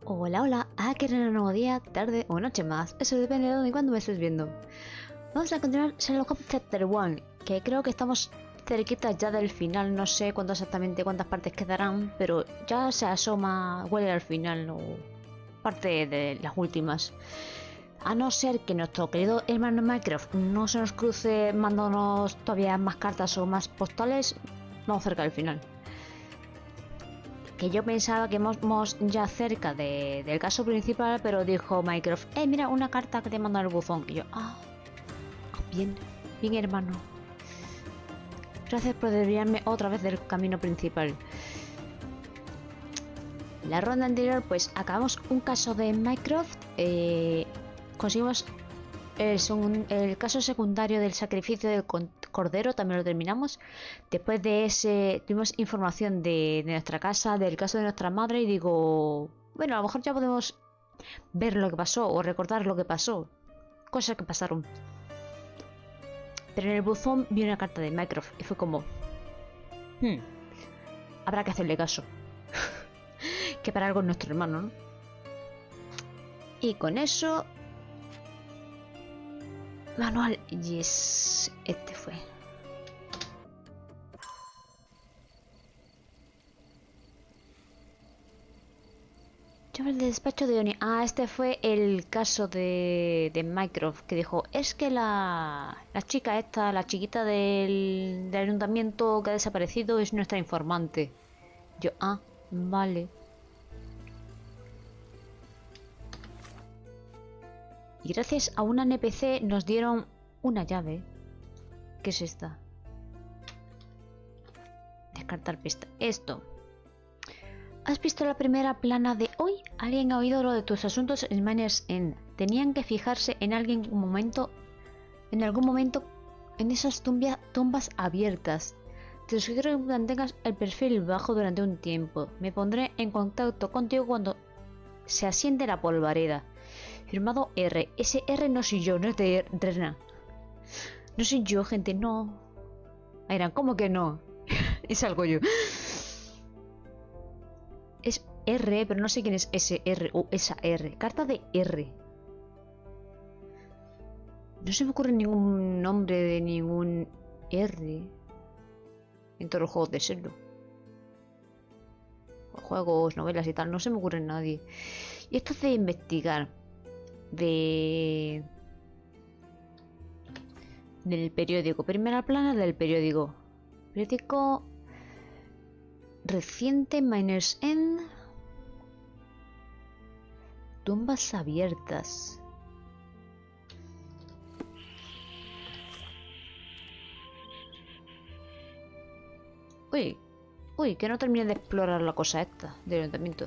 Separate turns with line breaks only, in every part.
Hola, hola, aquí en un nuevo día, tarde o noche más, eso depende de dónde y cuándo me estés viendo. Vamos a continuar Sherlock Holmes Chapter 1, que creo que estamos cerquita ya del final, no sé cuánto exactamente cuántas partes quedarán, pero ya se asoma, huele al final, o parte de las últimas. A no ser que nuestro querido hermano Minecraft no se nos cruce mandándonos todavía más cartas o más postales, vamos cerca del final. Que yo pensaba que íbamos ya cerca del caso principal, pero dijo Minecraft, mira, una carta que te manda el buzón. Y yo, bien, bien hermano. Gracias por desviarme otra vez del camino principal. La ronda anterior, pues acabamos un caso de Minecraft, conseguimos el caso secundario del sacrificio del cordero, también lo terminamos. Después de ese tuvimos información de nuestra casa, del caso de nuestra madre, y digo, bueno, a lo mejor ya podemos ver lo que pasó o recordar lo que pasó, cosas que pasaron. Pero en el buzón vi una carta de Minecraft y fue como, habrá que hacerle caso. Que para algo es nuestro hermano, ¿no? Y con eso, manual, yes, este fue. Llave el despacho de Oni. Este fue el caso de Minecraft, que dijo, es que la chica esta, la chiquita del ayuntamiento que ha desaparecido es nuestra informante. Yo, vale. Y gracias a una NPC nos dieron una llave. ¿Qué es esta? Descartar pista. Esto. ¿Has visto la primera plana de hoy? Alguien ha oído lo de tus asuntos en Manners End. Tenían que fijarse en algún momento en esas tumbas abiertas. Te sugiero que mantengas el perfil bajo durante un tiempo. Me pondré en contacto contigo cuando se asiente la polvareda. Firmado R. Ese R no soy yo, no es de Rena. No soy yo, gente, no. Eran, ¿cómo que no? Es algo yo. Es R, pero no sé quién es ese R o esa R. Carta de R. No se me ocurre ningún nombre de ningún R en todos los juegos de Sherlock. Juegos, novelas y tal. No se me ocurre nadie. Y esto es de investigar. Del periódico. Primera plana del periódico. Periódico reciente, Manners End. Tumbas abiertas. Uy, que no termine de explorar la cosa esta del ayuntamiento.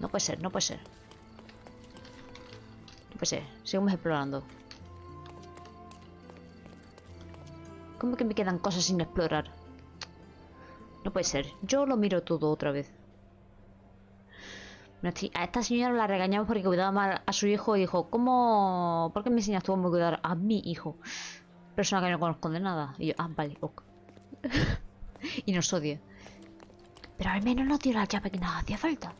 No puede ser, no puede ser. No puede ser, seguimos explorando. ¿Cómo que me quedan cosas sin explorar? No puede ser, yo lo miro todo otra vez. A esta señora la regañamos porque cuidaba mal a su hijo y dijo, ¿cómo? ¿Por qué me enseñas tú a cuidar a mi hijo? Persona que no conozco de nada. Y yo, vale, ok. Y nos odia. Pero al menos nos dio la llave que nos hacía falta.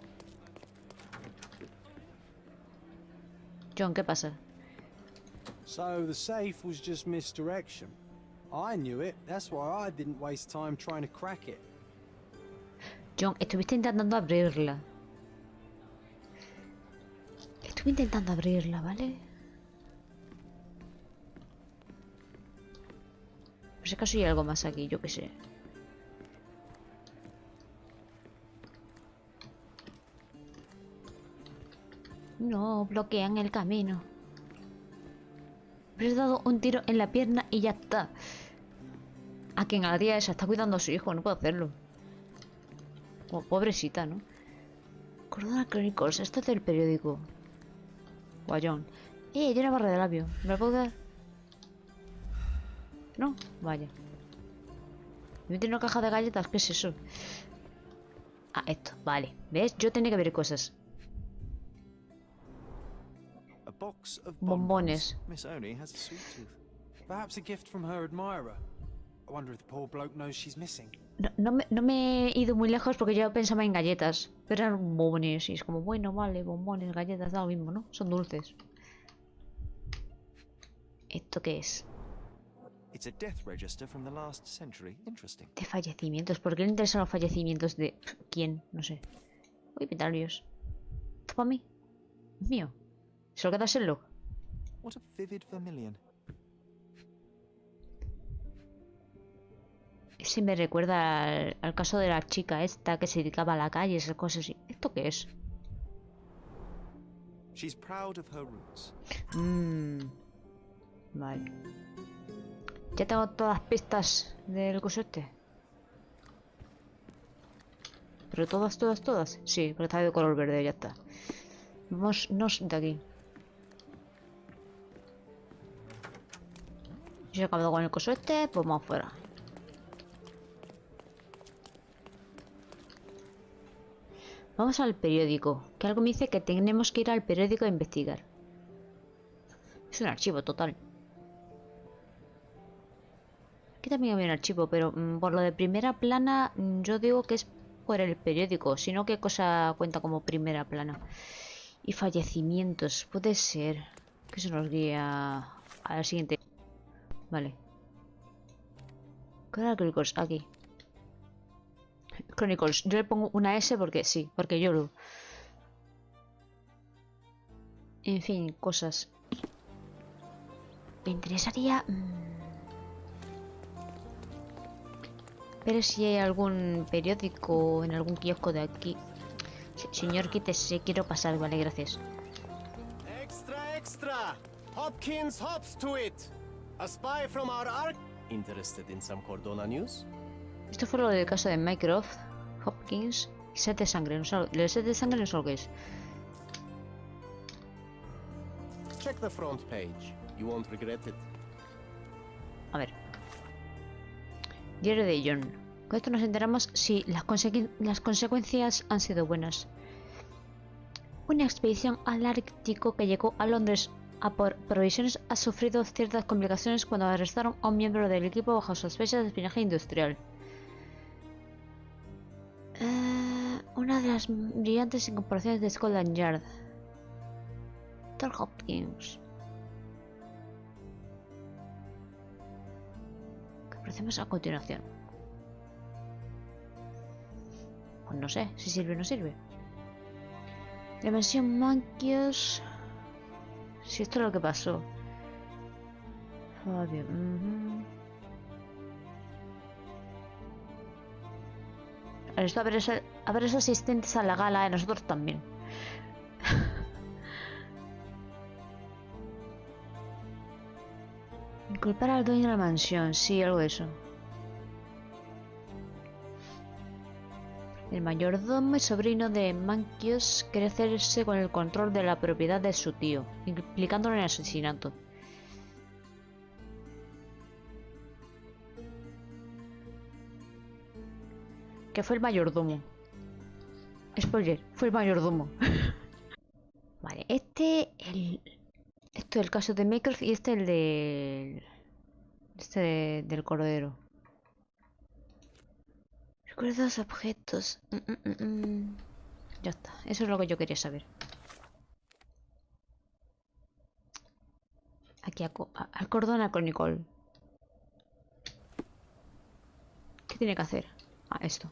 John, ¿qué pasa?
So the safe was just misdirection. I knew it, that's why I didn't waste time trying to crack it.
John, estuviste intentando abrirla. Estuve intentando abrirla, ¿vale? Por si acaso hay algo más aquí, yo qué sé. No, bloquean el camino. Me has dado un tiro en la pierna y ya está. A quien a la tía esa está cuidando a su hijo, no puedo hacerlo. Como pobrecita, ¿no? Cordona Chronicles, esto es del periódico. Guayón. Tiene una barra de labio. ¿Me la puedo dar? No, vaya. Me tiene una caja de galletas, ¿qué es eso? Esto, vale. ¿Ves? Yo tenía que ver cosas.
A box of
Bombones.
Miss Oni has a sweet tooth. Perhaps a gift from her admirer. I wonder if the poor bloke knows she's missing.
No me he ido muy lejos porque yo pensaba en galletas, pero eran bombones y es como, bueno, vale, bombones, galletas, da lo mismo, ¿no? Son dulces. ¿Esto qué es?
It's a death register from the last century. Interesting.
De fallecimientos. ¿Por qué le interesan los fallecimientos de quién? No sé. Uy, petalios. ¿Esto para mí? ¿Es mío? ¿Se lo queda Sherlock?
What a vivid vermilion.
Ese me recuerda al caso de la chica esta que se dedicaba a la calle, esas cosas así. ¿Esto qué es?
She's proud of her roots.
Vale. Ya tengo todas las pistas del coso este. Pero todas. Sí, pero está de color verde, ya está. Vámonos de aquí. Si he acabado con el coso este, pues vamos fuera. Vamos al periódico, que algo me dice que tenemos que ir al periódico a investigar. Es un archivo total. Aquí también había un archivo, pero por lo de primera plana, yo digo que es por el periódico, sino qué cosa cuenta como primera plana. Y fallecimientos, puede ser que eso nos guía a la siguiente. Vale. Chronicles, aquí. Chronicles, yo le pongo una S porque sí, porque yo lo... En fin, cosas. Me interesaría... Pero si hay algún periódico en algún kiosco de aquí. Señor, quítese, quiero pasar, vale, gracias.
Extra, extra! Hopkins hops to it! A spy from our ark. Interested in some Cordona news?
Esto fue lo del caso de Mycroft, Hopkins y set de sangre. No sé, el set de sangre no sé lo que es.
Check the front page. You won't regret it.
A ver. Diario de John. Con esto nos enteramos si las consecuencias han sido buenas. Una expedición al Ártico que llegó a Londres a por provisiones ha sufrido ciertas complicaciones cuando arrestaron a un miembro del equipo bajo sospechas de espionaje industrial. Una de las brillantes incorporaciones de Scotland Yard. Dr. Hopkins. ¿Qué procedemos a continuación? Pues no sé si sirve o no sirve. Dimensión Manquios. Si esto es lo que pasó. Fabio. Esto a ver esos asistentes a la gala, nosotros también. Inculpar al dueño de la mansión, sí, algo de eso. El mayordomo y sobrino de Manquios quiere hacerse con el control de la propiedad de su tío, implicándolo en el asesinato. Que fue el mayordomo. Spoiler, fue el mayordomo. Vale, esto es el caso de Mycroft y este el de... del cordero. Recuerda los objetos. Ya está, eso es lo que yo quería saber. Aquí al Cordona con Nicole. ¿Qué tiene que hacer? Ah, esto.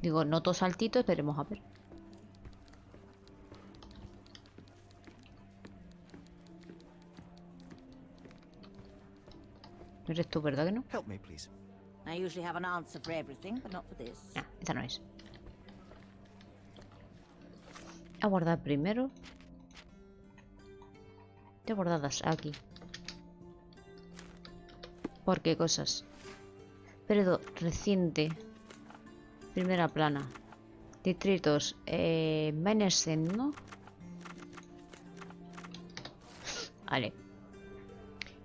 Digo, noto saltito, esperemos a ver. No eres tú, ¿verdad que no?
Help me, please.
I usually have an answer for everything, but not for this.
Ah, esta no es. A guardar primero. Ya guardadas aquí. ¿Por qué cosas? Periodo reciente. Primera plana. Distritos. Menesen, ¿no? Vale.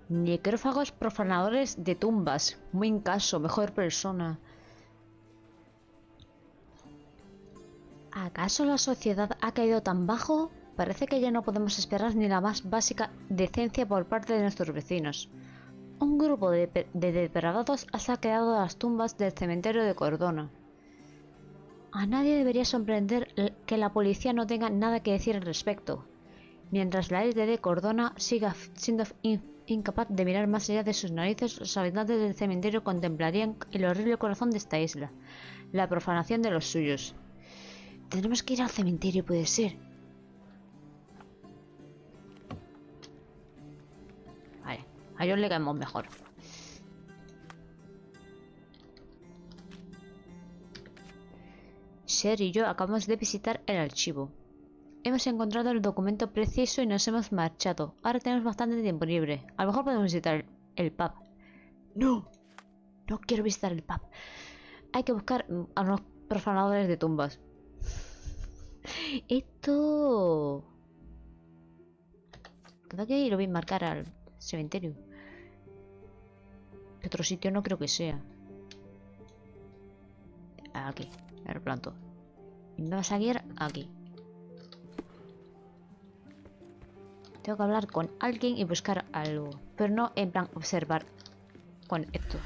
Necrófagos profanadores de tumbas. Muy incaso, mejor persona. ¿Acaso la sociedad ha caído tan bajo? Parece que ya no podemos esperar ni la más básica decencia por parte de nuestros vecinos. Un grupo de depravados ha saqueado las tumbas del cementerio de Cordona. A nadie debería sorprender que la policía no tenga nada que decir al respecto, mientras la isla de Cordona siga siendo incapaz de mirar más allá de sus narices. Los habitantes del cementerio contemplarían el horrible corazón de esta isla, la profanación de los suyos. Tendremos que ir al cementerio, puede ser. Vale, a ellos le caemos mejor. Sher y yo acabamos de visitar el archivo. Hemos encontrado el documento preciso y nos hemos marchado. Ahora tenemos bastante tiempo libre. A lo mejor podemos visitar el pub. No, no quiero visitar el pub. Hay que buscar a los profanadores de tumbas. Esto... Creo que lo voy a marcar al cementerio. ¿Qué otro sitio? No creo que sea. Aquí, me lo planto. Y me vas a guiar aquí. Tengo que hablar con alguien y buscar algo. Pero no en plan observar con esto.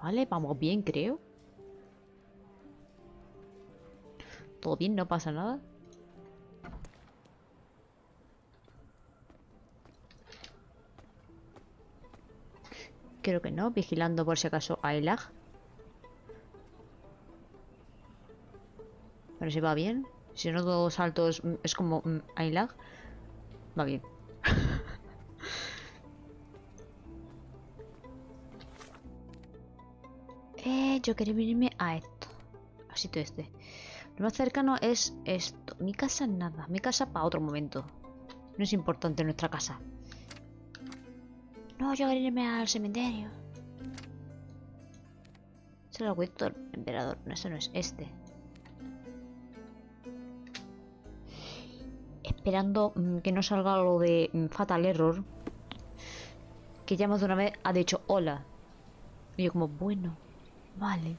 Vale, vamos bien, creo. Todo bien, no pasa nada. Creo que no, vigilando por si acaso hay lag. Pero si va bien. Si no, dos saltos es como hay lag. Va bien. Yo quería venirme a esto. Al sitio este. Lo más cercano es esto. Mi casa nada. Mi casa para otro momento. No es importante nuestra casa. No, yo quería irme al cementerio. Es el acueducto del emperador. No, eso no es este. Esperando que no salga lo de Fatal Error. Que ya más de una vez ha dicho hola. Y yo como, bueno, vale.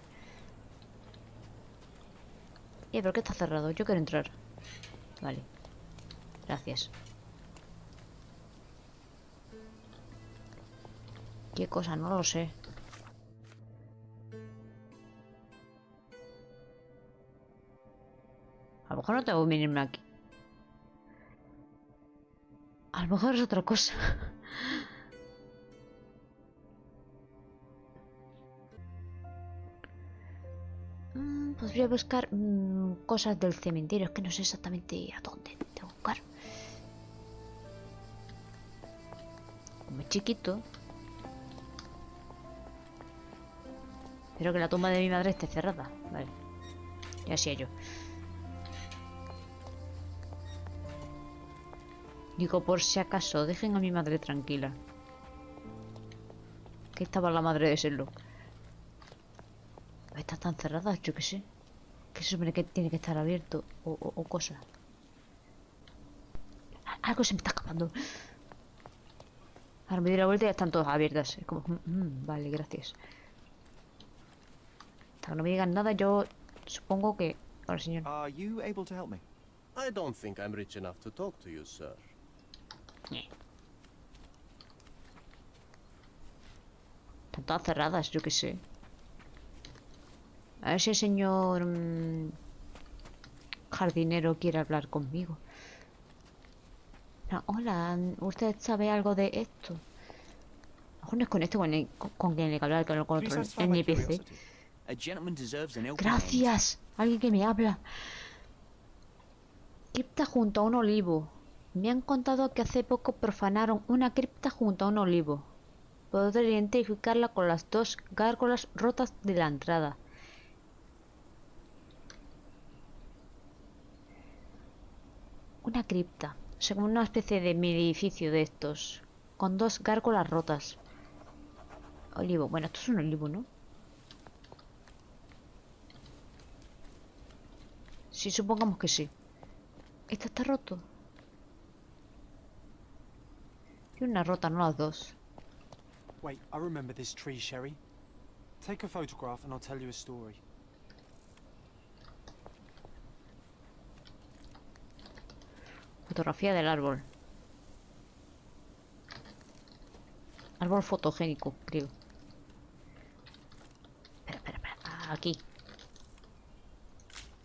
¿Pero qué está cerrado? Yo quiero entrar. Vale. Gracias. ¿Qué cosa? No lo sé. A lo mejor no tengo que venirme aquí. A lo mejor es otra cosa. Pues voy a buscar cosas del cementerio. Es que no sé exactamente a dónde tengo que buscar. Como es chiquito. Espero que la tumba de mi madre esté cerrada. Vale. Ya sé yo. Digo, por si acaso, dejen a mi madre tranquila. Que estaba la madre de Sherlock. Están tan cerradas, yo qué sé. Que se supone que tiene que estar abierto. O cosas. Algo se me está escapando. Ahora me doy la vuelta y ya están todas abiertas. Es como, vale, gracias. Hasta que no me digan nada, yo supongo que... Ahora, señor.
Are you able to help me?
I don't think I'm rich enough to talk to you, sir.
Están todas cerradas, yo qué sé. A ver si el señor jardinero quiere hablar conmigo. No, hola, ¿usted sabe algo de esto? A lo mejor no es con esto con quien le que hablar, con otro NPC. Gracias, alguien que me habla. Cripta junto a un olivo. Me han contado que hace poco profanaron una cripta junto a un olivo. Podré identificarla con las dos gárgolas rotas de la entrada. Una cripta, o sea, como una especie de mini edificio de estos, con dos gárgolas rotas. Olivo, bueno, esto es un olivo, ¿no? Sí, supongamos que sí. Esta está roto. Tiene una rota, no las dos.
Wait, I remember this tree, Sherry. Take a photograph and I'll tell you a story.
Fotografía del árbol. Árbol fotogénico, creo. Espera. Aquí.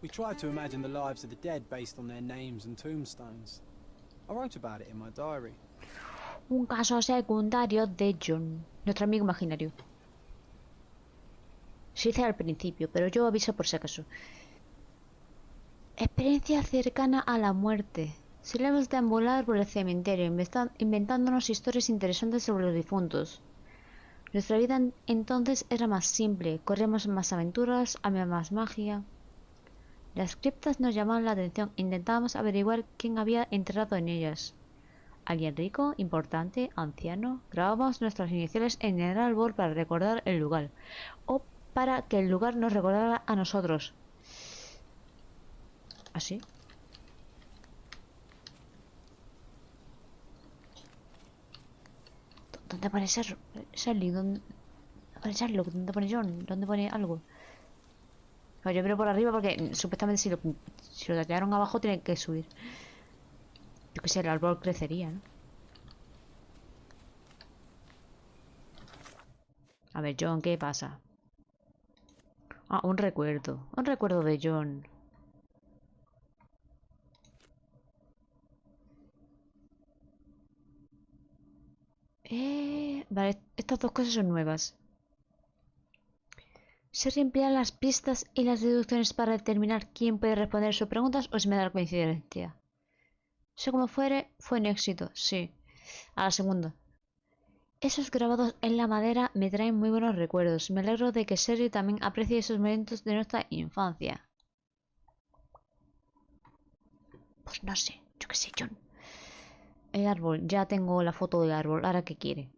We tried to imagine the lives of the dead based on their names and tombstones. I wrote about it in my diary.
Un caso secundario de John, nuestro amigo imaginario. Se dice al principio, pero yo aviso por si acaso. Experiencia cercana a la muerte. Solemos deambular por el cementerio, inventándonos historias interesantes sobre los difuntos. Nuestra vida entonces era más simple, corríamos más aventuras, había más magia. Las criptas nos llamaban la atención, intentábamos averiguar quién había enterrado en ellas. ¿Alguien rico, importante, anciano? Grabábamos nuestras iniciales en el árbol para recordar el lugar, o para que el lugar nos recordara a nosotros. ¿Así? ¿Dónde pone Sherlock? ¿Dónde pone Sherlock? ¿Dónde pone John? ¿Dónde pone algo? No, yo miro por arriba porque supuestamente si lo tallaron abajo tienen que subir. Yo que sé, el árbol crecería, ¿no? A ver, John, ¿qué pasa? Ah, un recuerdo. Un recuerdo de John. Vale, estas dos cosas son nuevas. ¿Se reemplean las pistas y las deducciones para determinar quién puede responder sus preguntas o se me da la coincidencia? Sea como fuere, fue un éxito, sí. A la segunda. Esos grabados en la madera me traen muy buenos recuerdos. Me alegro de que Sherry también aprecie esos momentos de nuestra infancia. Pues no sé, yo qué sé, John. El árbol, ya tengo la foto del árbol. ¿Ahora qué quiere?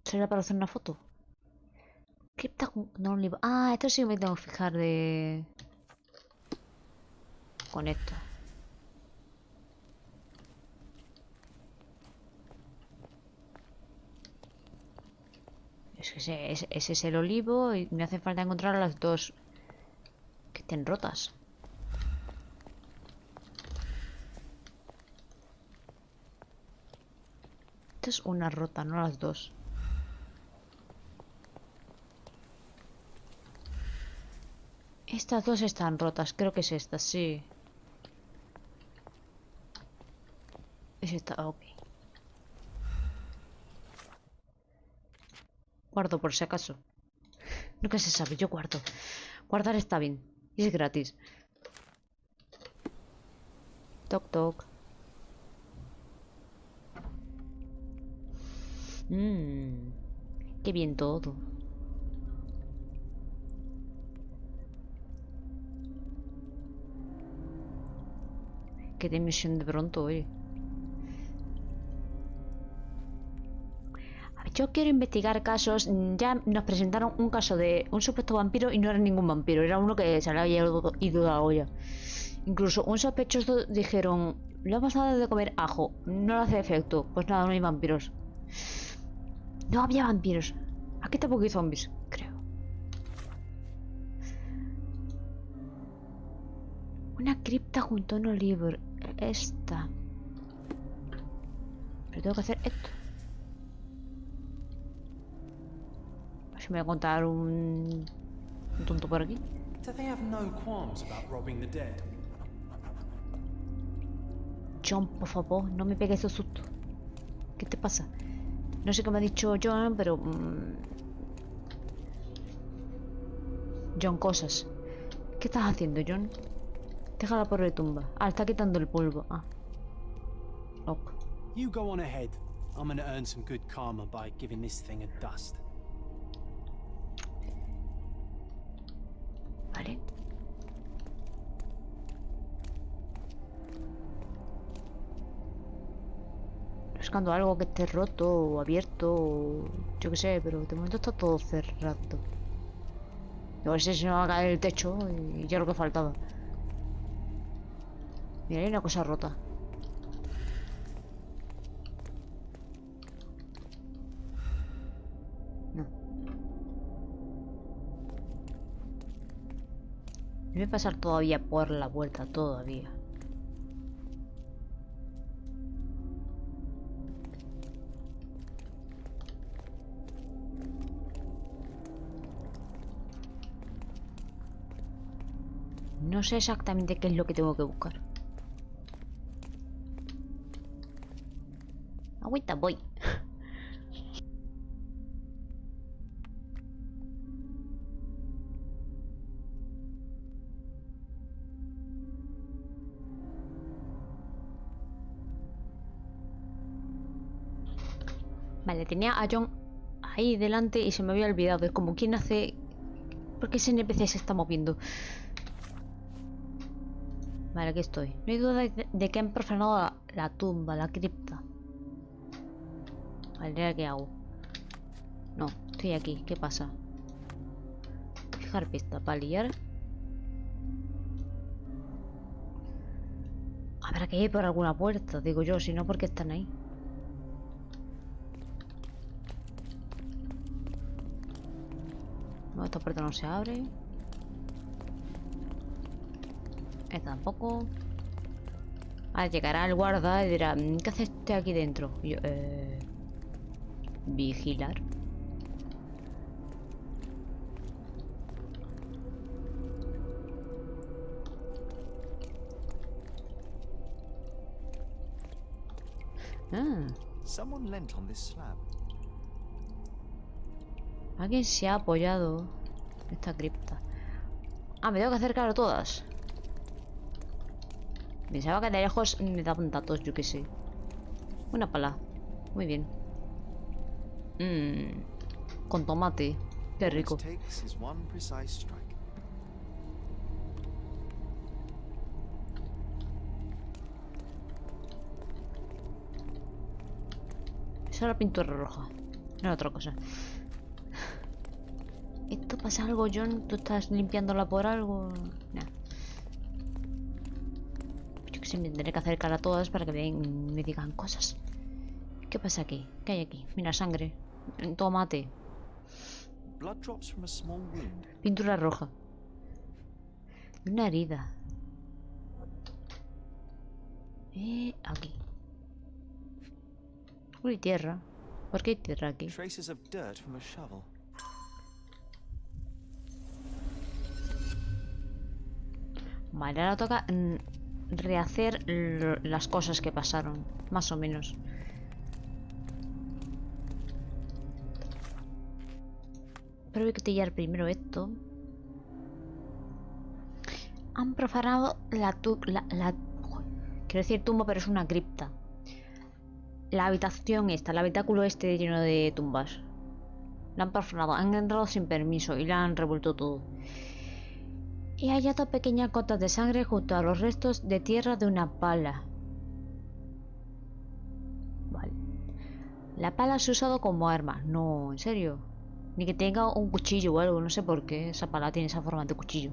¿Será para hacer una foto? Cripta no un libro. Ah, esto sí me tengo que fijar de... con esto. Es que ese es el olivo y me hace falta encontrar las dos que estén rotas. Esta es una rota, no las dos. Estas dos están rotas, creo que es esta, sí. Es esta, ok. Guardo por si acaso. Nunca se sabe, yo guardo. Guardar está bien. Y es gratis. Toc toc. Qué bien todo. Qué tensión de pronto, oye. Yo quiero investigar casos. Ya nos presentaron un caso de un supuesto vampiro y no era ningún vampiro, era uno que se le había ido la olla. Incluso un sospechoso dijeron: le hemos dado de comer ajo, no le hace efecto. Pues nada, no hay vampiros. No había vampiros. Aquí tampoco hay zombies, creo. Una cripta junto a un libro. Esta. Pero tengo que hacer esto. Si me voy a contar un tonto por aquí.
Do they have no qualms about robbing the dead?
John, por favor, no me pegues esos sustos. ¿Qué te pasa? No sé qué me ha dicho John, pero... John, cosas. ¿Qué estás haciendo, John? Déjala por la tumba. Ah, está quitando el polvo. Ah. Ok.
You go on ahead. I'm gonna earn some good karma by giving this thing a dust.
Vale. Buscando algo que esté roto o abierto o... yo qué sé, pero de momento está todo cerrado. A ver si se me va a caer el techo y ya lo que faltaba. Mira, hay una cosa rota. No. Debe pasar todavía por la puerta, todavía. No sé exactamente qué es lo que tengo que buscar. Agüita, voy. Vale, tenía a John ahí delante y se me había olvidado. Es como quién hace... ¿Por qué ese NPC se está moviendo? Vale, aquí estoy. No hay duda de que han profanado la tumba, la cripta. Vale, ¿ahora qué hago? No, estoy aquí. ¿Qué pasa? Fijar pista, palillar. Habrá que ir por alguna puerta, digo yo. Si no, ¿por qué están ahí? No, esta puerta no se abre. Esta tampoco. Ahora llegará el guarda y dirá: ¿qué hace usted aquí dentro? Y yo, vigilar. Ah,
Someone leant on this slab.
alguien se ha apoyado en esta cripta. Ah, me tengo que acercar a todas. Pensaba que de lejos me daban datos, yo qué sé. Una pala. Muy bien. Con tomate. Qué rico.
All it takes is one precise strike.
Esa es la pintura roja. No era otra cosa. ¿Esto pasa algo, John? ¿Tú estás limpiándola por algo? Nah. Yo que sé, me tendré que acercar a todas para que me digan cosas. ¿Qué pasa aquí? ¿Qué hay aquí? Mira, sangre. Tomate.
Blood drops from a small wound.
Pintura roja. Una herida. Aquí. Uy, tierra. ¿Por qué hay tierra aquí?
Traces of dirt from a shovel.
Vale, ahora toca rehacer las cosas que pasaron. Más o menos. Pero voy a cotillar primero esto. Han profanado quiero decir tumba, pero es una cripta. La habitación esta, el habitáculo este lleno de tumbas. La han profanado, han entrado sin permiso y la han revuelto todo. Y hay hallado pequeñas gotas de sangre junto a los restos de tierra de una pala. Vale. La pala se ha usado como arma. No, en serio. Ni que tenga un cuchillo o algo, no sé por qué esa pala tiene esa forma de cuchillo.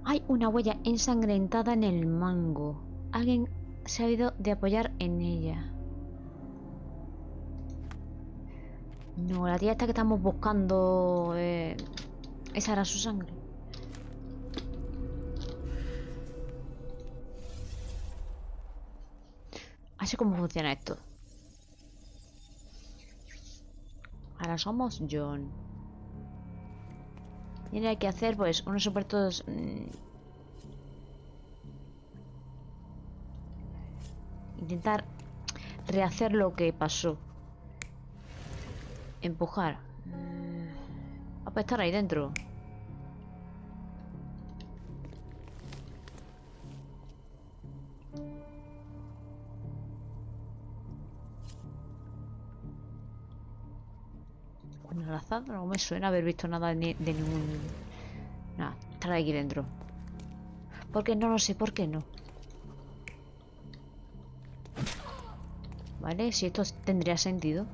Hay una huella ensangrentada en el mango. Alguien se ha ido de apoyar en ella. No, la tía esta que estamos buscando... esa era su sangre. Así como funciona esto. Ahora somos John. Y ahora hay que hacer pues unos supuestos... intentar rehacer lo que pasó. Empujar. Va a estar ahí dentro. Una lazada, no me suena haber visto nada de ningún... Nada, estar aquí dentro. ¿Por qué no lo sé? ¿Por qué no? Vale, si esto tendría sentido.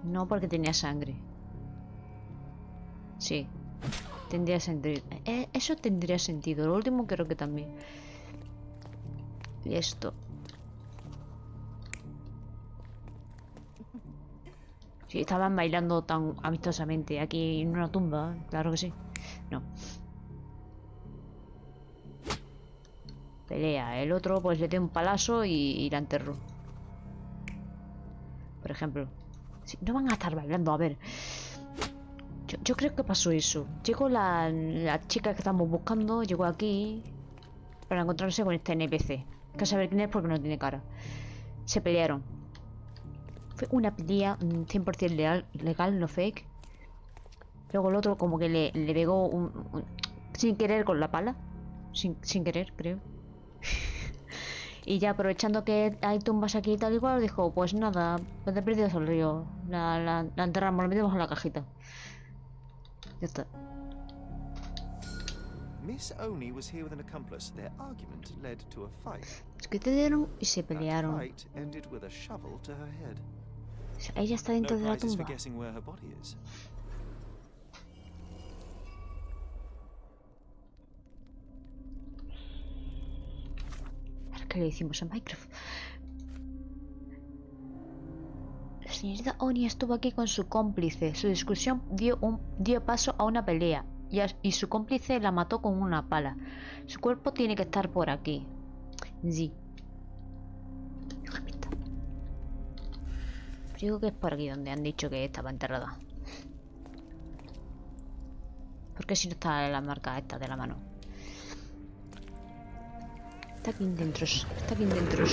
No, porque tenía sangre. Sí, tendría sentido. Eso tendría sentido. Lo último creo que también. Y esto. Si estaban bailando tan amistosamente aquí en una tumba, claro que sí. No. Pelea. El otro pues le dio un palazo y la enterró. Por ejemplo. Si, no van a estar bailando, a ver. Yo creo que pasó eso. Llegó la chica que estamos buscando, llegó aquí para encontrarse con este NPC. Que saber quién es porque no tiene cara. Se pelearon. Fue una pelea 100% legal, no fake. Luego el otro como que le pegó sin querer con la pala. Sin querer, creo. Y ya aprovechando que hay tumbas aquí y tal igual, dijo, pues nada, pues de perdido al río. La enterramos, la metemos en la cajita. Ya está.
Miss Oni was here with an accomplice. Their argument led to a fight.
Es que te dieron y se
That
pelearon.
fight ended with a shovel to her head.
O sea, ella está dentro
No
de la
prizes for
tumba.
guessing where her body is.
¿Qué le hicimos a Minecraft? La señorita Oni estuvo aquí con su cómplice. Su discusión dio paso a una pelea. Y su cómplice la mató con una pala. Su cuerpo tiene que estar por aquí. Sí. Digo que es por aquí donde han dicho que estaba enterrada. Porque si no está la marca esta de la mano. Está aquí dentro. Está aquí dentro.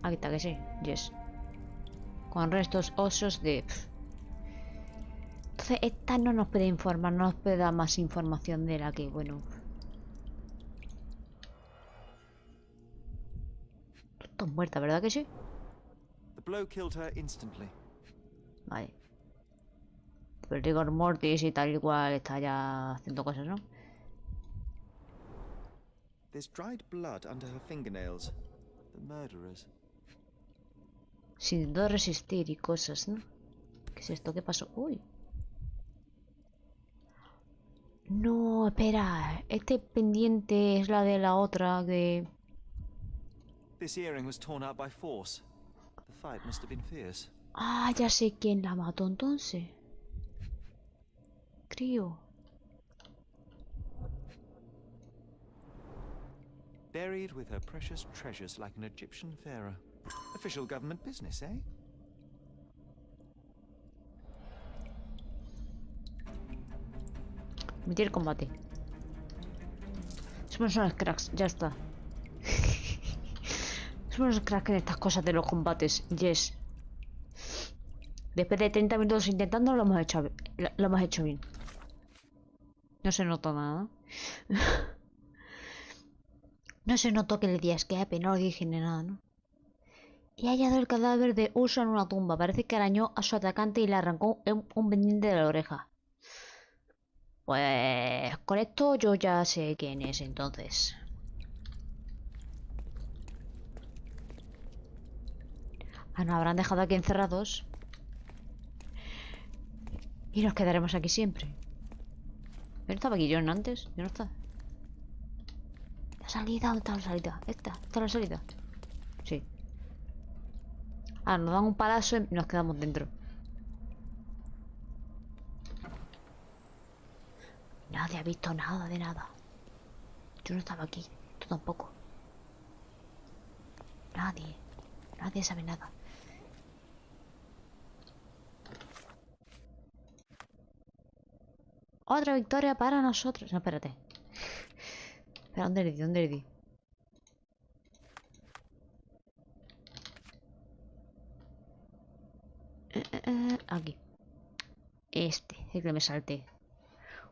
Aquí está, que sí. Yes. Con restos osos de... Entonces esta no nos puede informar, no nos puede dar más información de la que, bueno... Está muerta, ¿verdad que sí?
The blow killed her instantly.
Vale. Pero el rigor mortis y tal igual está ya haciendo cosas, ¿no?
There's dried blood under her fingernails. The murderers.
Se intentó resistir y cosas, ¿no? ¿Qué es esto? ¿Qué pasó? Uy. No, espera. Este pendiente es la de la otra de...
This earring was torn out by force. The fight must have been fierce.
Ah, ya sé quién la mató entonces. Creo.
Buried with her precious treasures like an Egyptian pharaoh. Official government business, eh?
Emitir combate. Somos unos cracks, ya está. Somos unos cracks en estas cosas de los combates. Yes. Después de 30 minutos intentando lo hemos hecho bien. No se notó nada. No se notó que le di escape, no dije ni nada, ¿no? Y ha hallado el cadáver de Uso en una tumba. Parece que arañó a su atacante y le arrancó un pendiente de la oreja. Pues con esto yo ya sé quién es entonces. Ah, nos habrán dejado aquí encerrados. Y nos quedaremos aquí siempre. ¿No estaba aquí John antes? ¿Ya no está? ¿La salida? ¿Dónde está la salida? ¿Esta? ¿Está la salida? Sí. Ahora nos dan un palazo y nos quedamos dentro. Nadie ha visto nada de nada. Yo no estaba aquí. Tú tampoco. Nadie. Nadie sabe nada. Otra victoria para nosotros. No, espérate. Espera, ¿dónde le di? ¿Dónde le di? Aquí. Este, el que me salté.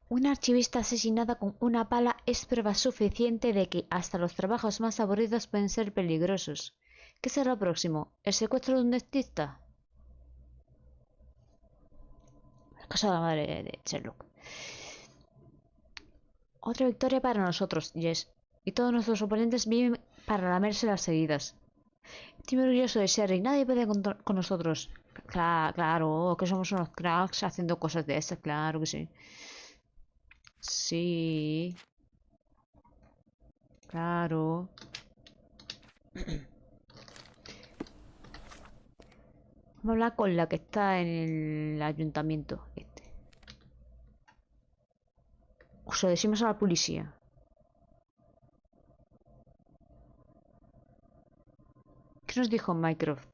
Una archivista asesinada con una pala es prueba suficiente de que hasta los trabajos más aburridos pueden ser peligrosos. ¿Qué será lo próximo? ¿El secuestro de un dentista? La casa de la madre de Sherlock. Otra victoria para nosotros, Yes. Y todos nuestros oponentes viven para lamerse las heridas. Estoy orgulloso de Sherry. Nadie puede con nosotros. Claro, que somos unos cracks haciendo cosas de estas. Claro que sí. Sí. Claro. Vamos a hablar con la que está en el ayuntamiento. O sea, decimos a la policía. ¿Qué nos dijo Mycroft?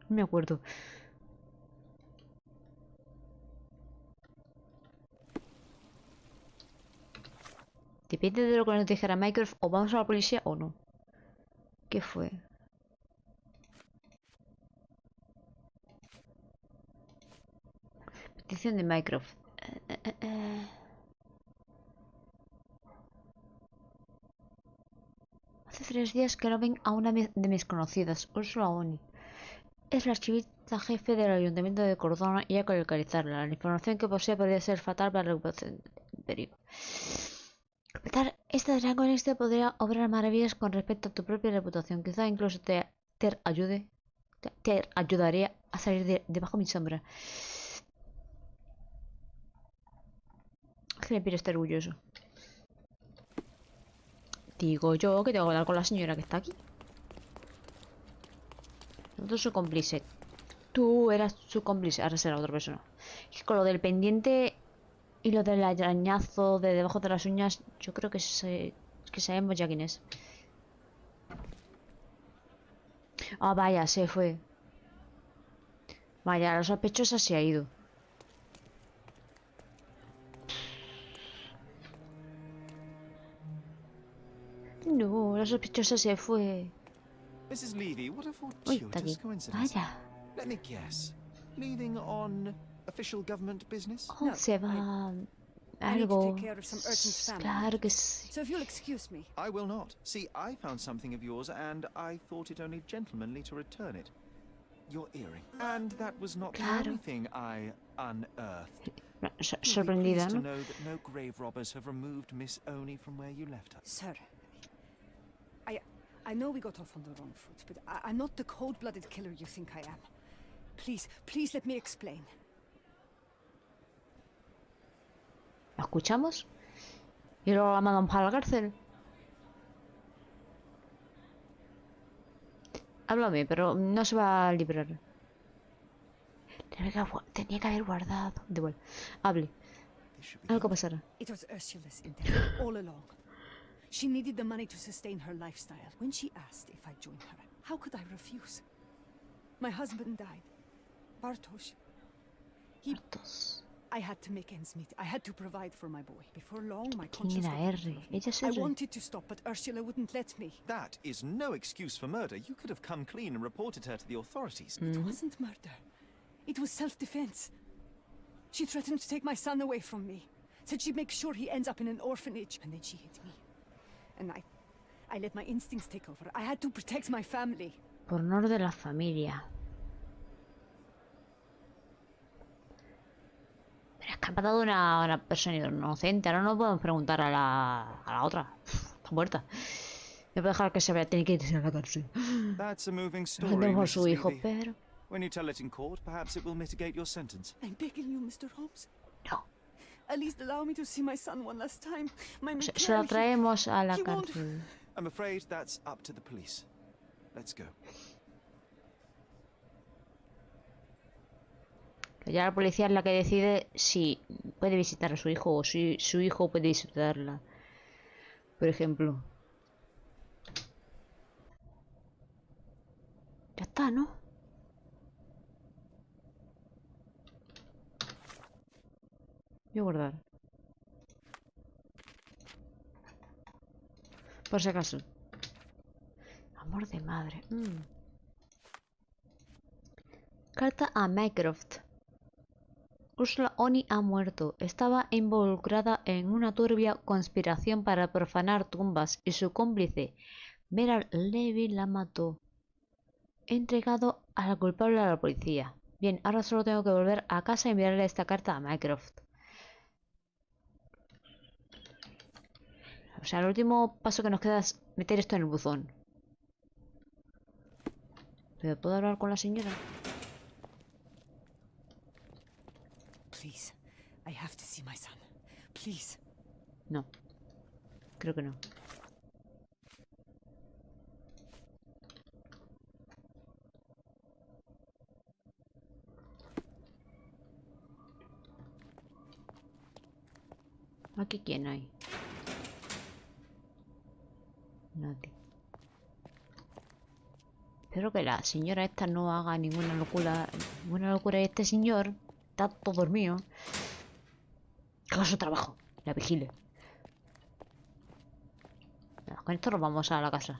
No me acuerdo. Depende de lo que nos dijera Mycroft, o vamos a la policía o no. ¿Qué fue? Petición de Mycroft. Hace 3 días que no ven a una de mis conocidas, Ursula Oni. Es la archivista jefe del ayuntamiento de Cordona y hay que localizarla. La información que posee podría ser fatal para la recuperación del imperio. Completar este rango en este podría obrar maravillas con respecto a tu propia reputación. Quizá incluso te ayudaría a salir debajo mi sombra. Que me pide estar orgulloso. Digo yo que tengo que hablar con la señora que está aquí. Nosotros su cómplice. Tú eras su cómplice, ahora será otra persona. Y con lo del pendiente y lo del arañazo de debajo de las uñas, yo creo que sabemos ya quién es. Ah, vaya, se fue. Vaya, la sospechosa se ha ido. No, la sospechosa se fue.
Mrs. Levy, what a
Uy, está aquí.
fortuitous coincidence.
Vaya.
Let me guess. Leaving on official government business?
Oh,
No,
se va.
I need to
Algo.
take care of some urgent family
Claro que
matters.
sí.
So if you'll excuse me.
I will not. See, I found something of yours, and I thought it only gentlemanly to return it. Your earring. And that was not the
Claro.
only thing I unearthed.
No,
You'll be
sorprendida,
pleased to
¿no?
know that no grave robbers have removed Miss Oni from where you left her.
Sir, I know we got off on the wrong foot, but I'm not the cold-blooded killer you think I am. Please let me explain.
¿Lo escuchamos? Y luego la mandan para la cárcel. Háblame, pero no se va a librar. Tenía que haber guardado. De vuelta. Hable.
This should be
Algo pasará.
It was Ursula's intention all along. She needed the money to sustain her lifestyle. When she asked if I'd join her, how could I refuse? My husband died. Bartosz.
Hartos.
I had to make ends meet. I had to provide for my boy. Before long, my
¿Quién
conscience
era
got the
R?
better of me.
Ella es
I
R.
wanted to stop, but Ursula wouldn't let me.
That is no excuse for murder. You could have come clean and reported her to the authorities.
It wasn't murder. It was self-defense. She threatened to take my son away from me. Said she'd make sure he ends up in an orphanage. And then she hit me. And I let my instincts take over. I had to protect my family.
Por honor de la familia. Pero es que ha matado a una persona inocente. Ahora no podemos preguntar a la otra. Está muerta. Me puedo dejar que se vaya. Tiene que irse a la cárcel.
That's a moving
No
story,
tenemos a su
Mrs.
hijo,
Levy.
pero...
When you tell it in court, perhaps it will mitigate your sentence.
I'm begging you, Mr. Holmes.
No.
At least allow me to see my son one last time. My
Se la
McClary,
traemos a la
he won't-
cárcel.
I'm afraid that's up to the police. Let's go.
Ya la policía es la que decide si puede visitar a su hijo o si su hijo puede visitarla. Por ejemplo. Ya está, ¿no? Voy a guardar. Por si acaso. Amor de madre. Carta a Mycroft. Ursula Oni ha muerto. Estaba involucrada en una turbia conspiración para profanar tumbas y su cómplice, Meral Levy, la mató. He entregado a la culpable a la policía. Bien, ahora solo tengo que volver a casa y enviarle esta carta a Mycroft. O sea, el último paso que nos queda es meter esto en el buzón. ¿Pero puedo hablar con la señora?
Please, I have to see my son. Please.
No. Creo que no. ¿Aquí quién hay? Nadie. Espero que la señora esta no haga ninguna locura. Ninguna locura. Y este señor está todo dormido. Que haga su trabajo. La vigile. Bueno, con esto nos vamos a la casa.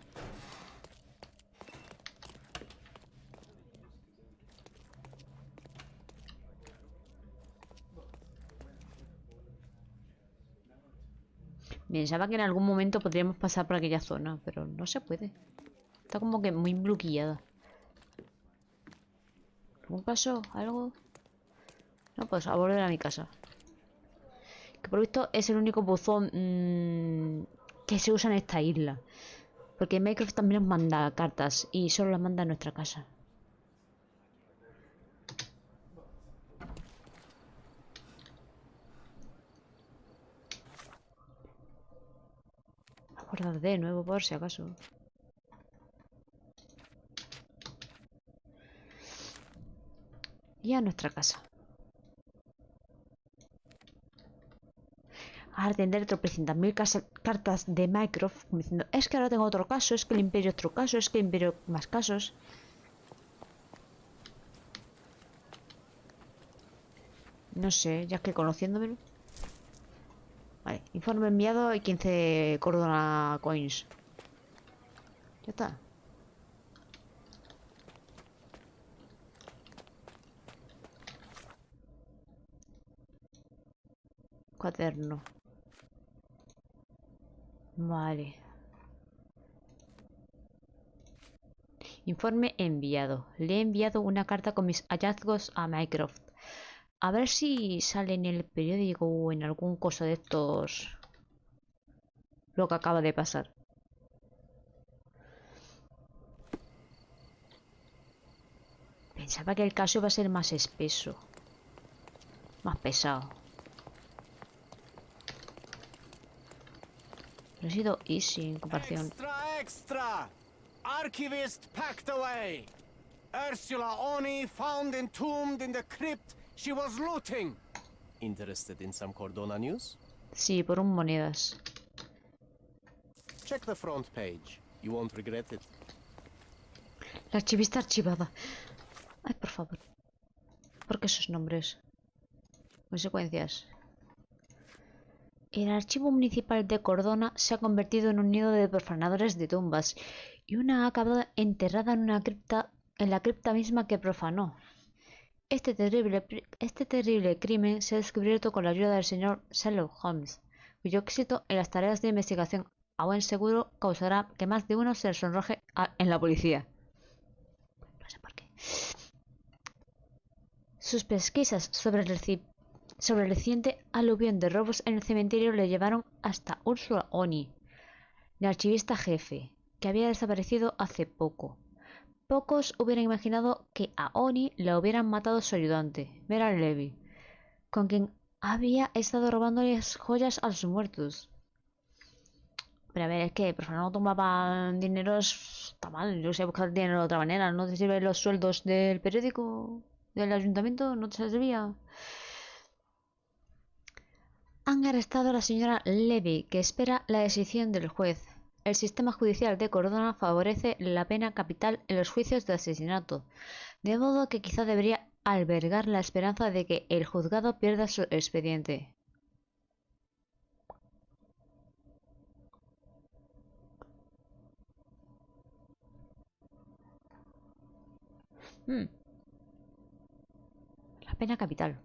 Pensaba que en algún momento podríamos pasar por aquella zona, pero no se puede. Está como que muy bloqueada. ¿Algún paso? ¿Algo? No, pues a volver a mi casa. Que por lo visto es el único buzón que se usa en esta isla. Porque Minecraft también nos manda cartas y solo las manda a nuestra casa. Acordad de nuevo por si acaso. Y a nuestra casa. A atender tropecientas mil cartas de Minecraft diciendo, es que ahora tengo otro caso, es que el imperio otro caso, es que el imperio más casos. No sé, ya que conociéndomelo. Vale, informe enviado y 15 Cordona coins. Ya está. Cuaderno. Vale. Informe enviado. Le he enviado una carta con mis hallazgos a Minecraft. A ver si sale en el periódico o en algún coso de estos lo que acaba de pasar. Pensaba que el caso iba a ser más espeso. Más pesado. Pero ha sido easy en comparación.
Extra, extra! Archivist packed away. Ursula Oni found entombed in the crypt she was looting. Interested in some Cordona news?
Sí, por un monedas.
Check the front page. You won't regret it.
La archivista archivada. Ay, por favor. ¿Por qué esos nombres? Consecuencias. El archivo municipal de Cordona se ha convertido en un nido de profanadores de tumbas y una ha acabado enterrada en una cripta, en la cripta misma que profanó. Este terrible crimen se ha descubierto con la ayuda del señor Sherlock Holmes, cuyo éxito en las tareas de investigación a buen seguro causará que más de uno se sonroje en la policía. No sé por qué. Sus pesquisas sobre el reciente aluvión de robos en el cementerio le llevaron hasta Ursula Oni, la archivista jefe, que había desaparecido hace poco. Pocos hubieran imaginado que a Oni la hubieran matado su ayudante, Vera Levy, con quien había estado robándoles joyas a los muertos. Pero a ver, es que profanar una tumba para dinero está mal. Yo sé buscar dinero de otra manera. ¿No te sirven los sueldos del periódico, del ayuntamiento? ¿No te servía? Han arrestado a la señora Levy, que espera la decisión del juez. El sistema judicial de Cordona favorece la pena capital en los juicios de asesinato, de modo que quizá debería albergar la esperanza de que el juzgado pierda su expediente. La pena capital.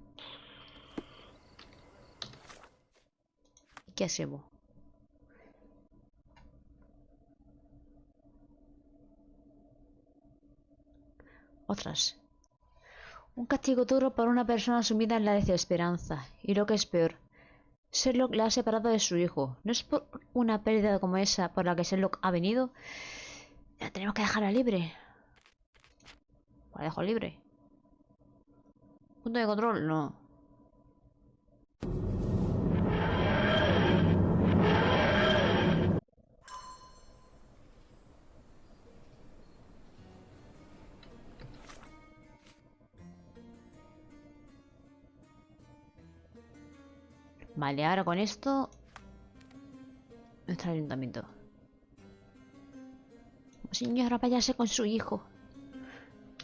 ¿Y qué hacemos? Otras. Un castigo duro para una persona sumida en la desesperanza. Y lo que es peor, Sherlock la ha separado de su hijo. ¿No es por una pérdida como esa por la que Sherlock ha venido? Ya tenemos que dejarla libre. La dejo libre. ¿Punto de control? No. Vale, ahora con esto... Nuestro ayuntamiento. Señora, váyase con su hijo.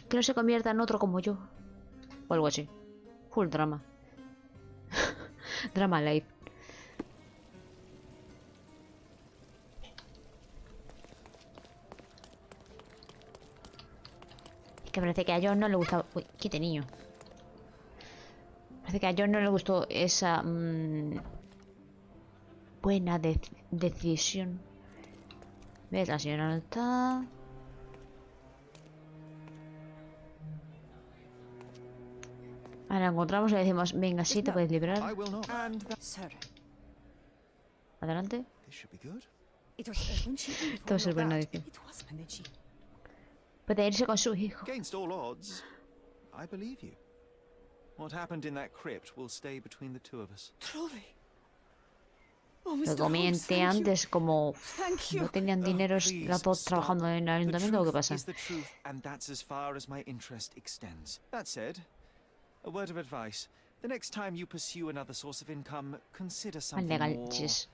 Que no se convierta en otro como yo. O algo así. Full drama. Drama live. Es que parece que a John no le gustaba... Uy, quite niño. Parece que a John no le gustó esa... buena decisión. ¿Ves? La señora no está... Ahora encontramos y le decimos, venga, sí, te puedes librar.
Sir,
Adelante.
This should be good.
it was when she
Esto va a ser buena edición.
It was when she...
Puede irse con su hijo.
Against all odds, I believe you. What happened in that crypt will stay between the two of us.
Truly. Oh,
Lo
Mr. Holmes,
comenté
thank you.
antes, como
Thank you.
no tenían dinero
Please
las dos
stop.
trabajando en el
The
ayuntamiento, ¿o qué
truth
pasa?
is the truth, and that's as far as my interest extends. That said, a word of advice. The next time you pursue another source of income, consider
Más
something
legal,
more
chis.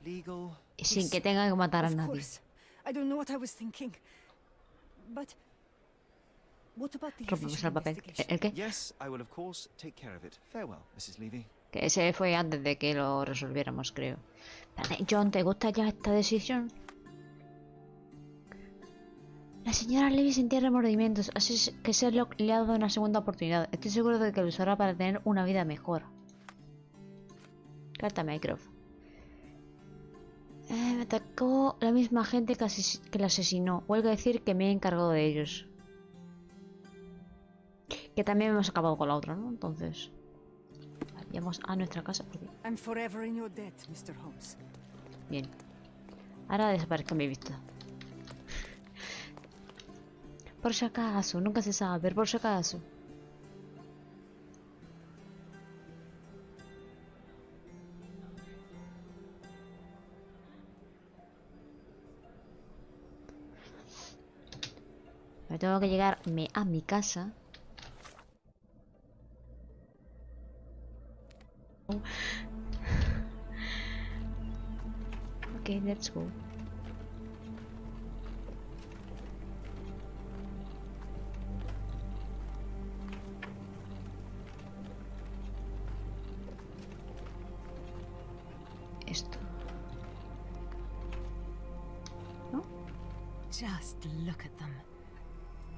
legal.
Sin que tenga que matar a
Of
nadie.
course. I don't know what I was thinking. But what about the
Rompemos
official
el papel.
investigation?
¿El qué?
Yes, I will of course take care of it. Farewell, Mrs. Levy.
Que ese fue antes de que lo resolviéramos, creo. Espérate, John, ¿te gusta ya esta decisión? La señora Levy sentía remordimientos, así que Sherlock le ha dado una segunda oportunidad. Estoy seguro de que lo usará para tener una vida mejor. Carta Mycroft. Me atacó la misma gente que la asesinó. Huelga decir que me he encargado de ellos. Que también hemos acabado con la otra, ¿no? Entonces... Vayamos a nuestra casa. Porque...
I'm forever in your debt, Mr. Holmes.
Bien. Ahora desaparezca mi vista. Por si acaso, nunca se sabe, pero por si acaso. Me tengo que llegar a mi casa. Ok, let's go. Esto. ¿No?
Just look at them.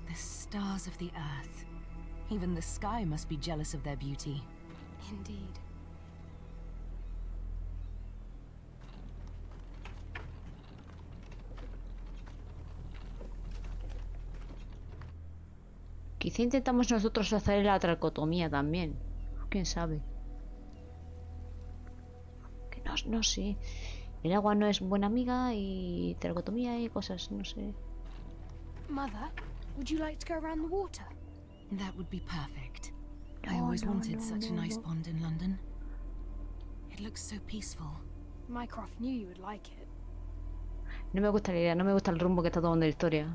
The stars of the earth. Even the sky must be jealous of their beauty.
Indeed.
Quizá intentamos nosotros hacer la tracotomía también. ¿Quién sabe? Que no sé. El agua no es buena amiga y tracotomía y cosas, no sé.
Mother, would you like to go around the water?
That would be perfect. I always wanted such a nice pond in London. It looks so peaceful.
Mycroft knew you would like it.
No me gusta la idea, no me gusta el rumbo que está tomando la historia.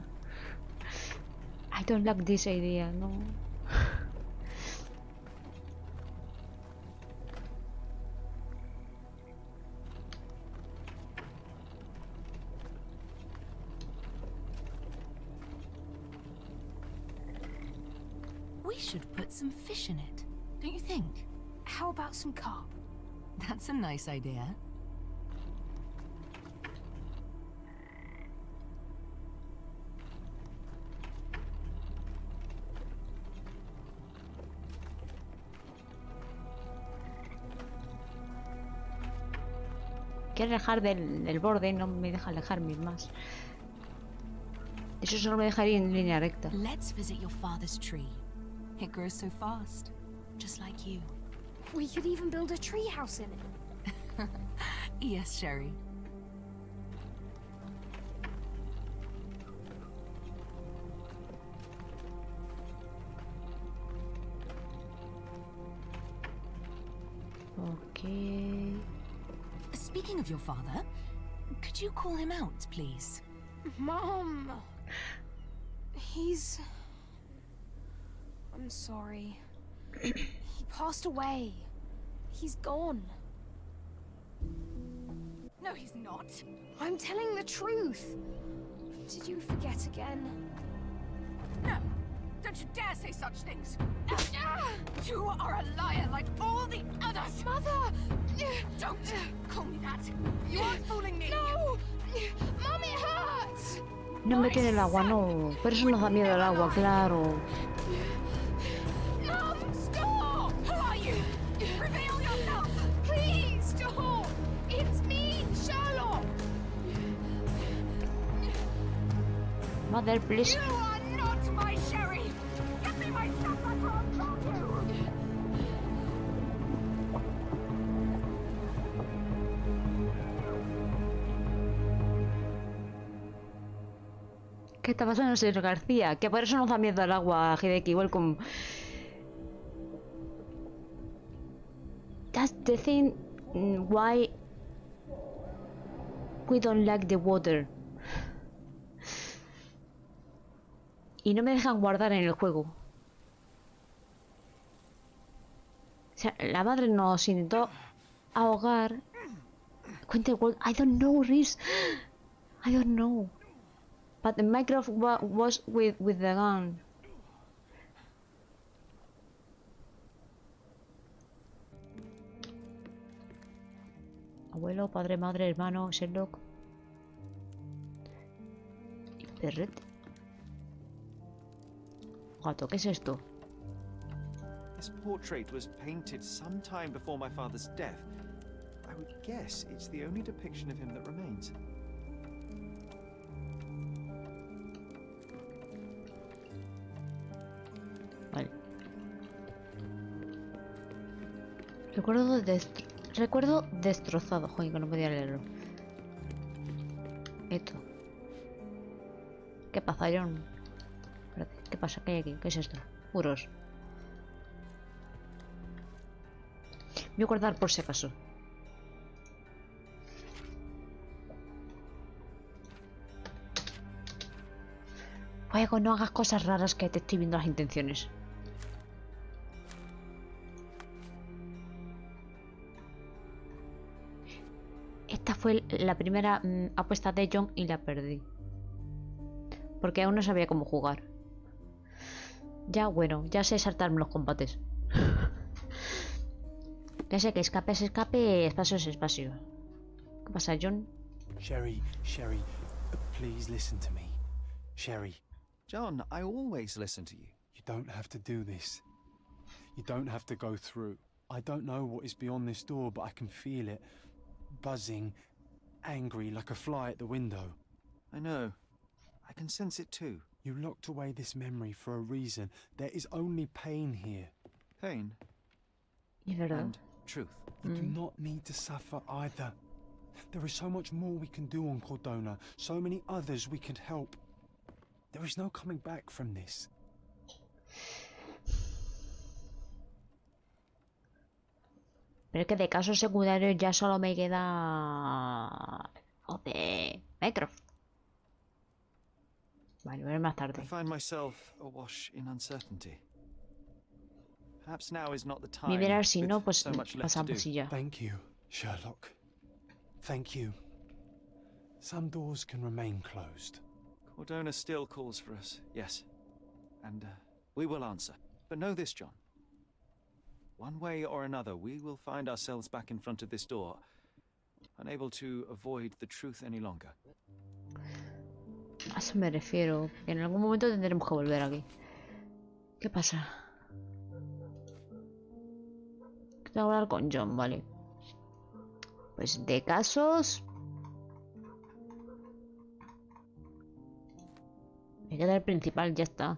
I don't like this idea, no.
We should put some fish in it, don't you think?
How about some carp?
That's a nice idea.
Quiero alejar del borde, no me deja alejarme más. Eso solo me deja ir en línea recta.
Let's visit your father's tree. It grows so fast, just like you.
We could even build a tree house in it.
Yes, Sherry.
Ok.
Speaking of your father, could you call him out, please?
Mom! He's... I'm sorry. He passed away. He's gone.
No, he's not.
I'm telling the truth. Did you forget again?
No. Don't you dare say such things. You are a liar like all the others.
Mother!
Don't call me that. You aren't fooling me.
No! Mom, it hurts!
No me tiene el agua, no. Pero eso nos da miedo el agua, claro.
Mom, stop!
Who are you? Reveal yourself.
Please, stop! It's me, Sherlock!
Mother, please.
You are not my Sherry. Get me my stuff back or I'll kill you.
¿Qué está pasando, señor García? Que por eso nos da miedo el agua, Hideki. Welcome. That's the thing why we don't like the water. Y no me dejan guardar en el juego. O sea, la madre nos intentó ahogar. Cuenta igual. I don't know, Reese. I don't know. But the Minecraft was with the gun. Abuelo, padre, madre, hermano, Sherlock. Y perrete. Gato, ¿qué es esto?
This portrait was painted some time before my father's death. I would guess it's the only depiction of him that remains.
Vale. Recuerdo destrozado. Joder, que no podía leerlo. Esto. ¿Qué pasa, John? Espérate, ¿qué pasa? ¿Qué hay aquí? ¿Qué es esto? Puros. Voy a guardar por si acaso. Juego, no hagas cosas raras que te estoy viendo las intenciones. Esta fue la primera apuesta de John y la perdí. Porque aún no sabía cómo jugar. Ya, bueno, ya sé saltarme los combates. Ya sé que escape es escape, espacio es espacio. ¿Qué pasa, John?
Sherry, please listen to me. Sherry.
John, I always listen to you.
You don't have to do this. You don't have to go through. I don't know what is beyond this door, but I can feel it. Buzzing, angry, like a fly at the window.
I know. I can sense it too.
You locked away this memory for a reason. There is only pain here.
Pain
¿Es verdad?
and truth.
You do not need to suffer either. There is so much more we can do on Cordona, so many others we can help. There is no coming back from this.
Pero es que de casos secundarios ya solo me queda... Joder, Minecraft. Vale, ver más
I
tarde.
find myself awash in uncertainty. Perhaps now is not the time.
Mirar, si
with
no, pues
so much left to do.
pasamos y ya.
Thank you, Sherlock. Thank you. Some doors can remain closed.
Cordona still calls for us, yes. And we will answer. But know this, John. One way or another, we will find ourselves back in front of this door, unable to avoid the truth any longer.
A eso me refiero. En algún momento tendremos que volver aquí. ¿Qué pasa? Tengo que hablar con John, vale. Pues de casos... Me queda el principal, ya está.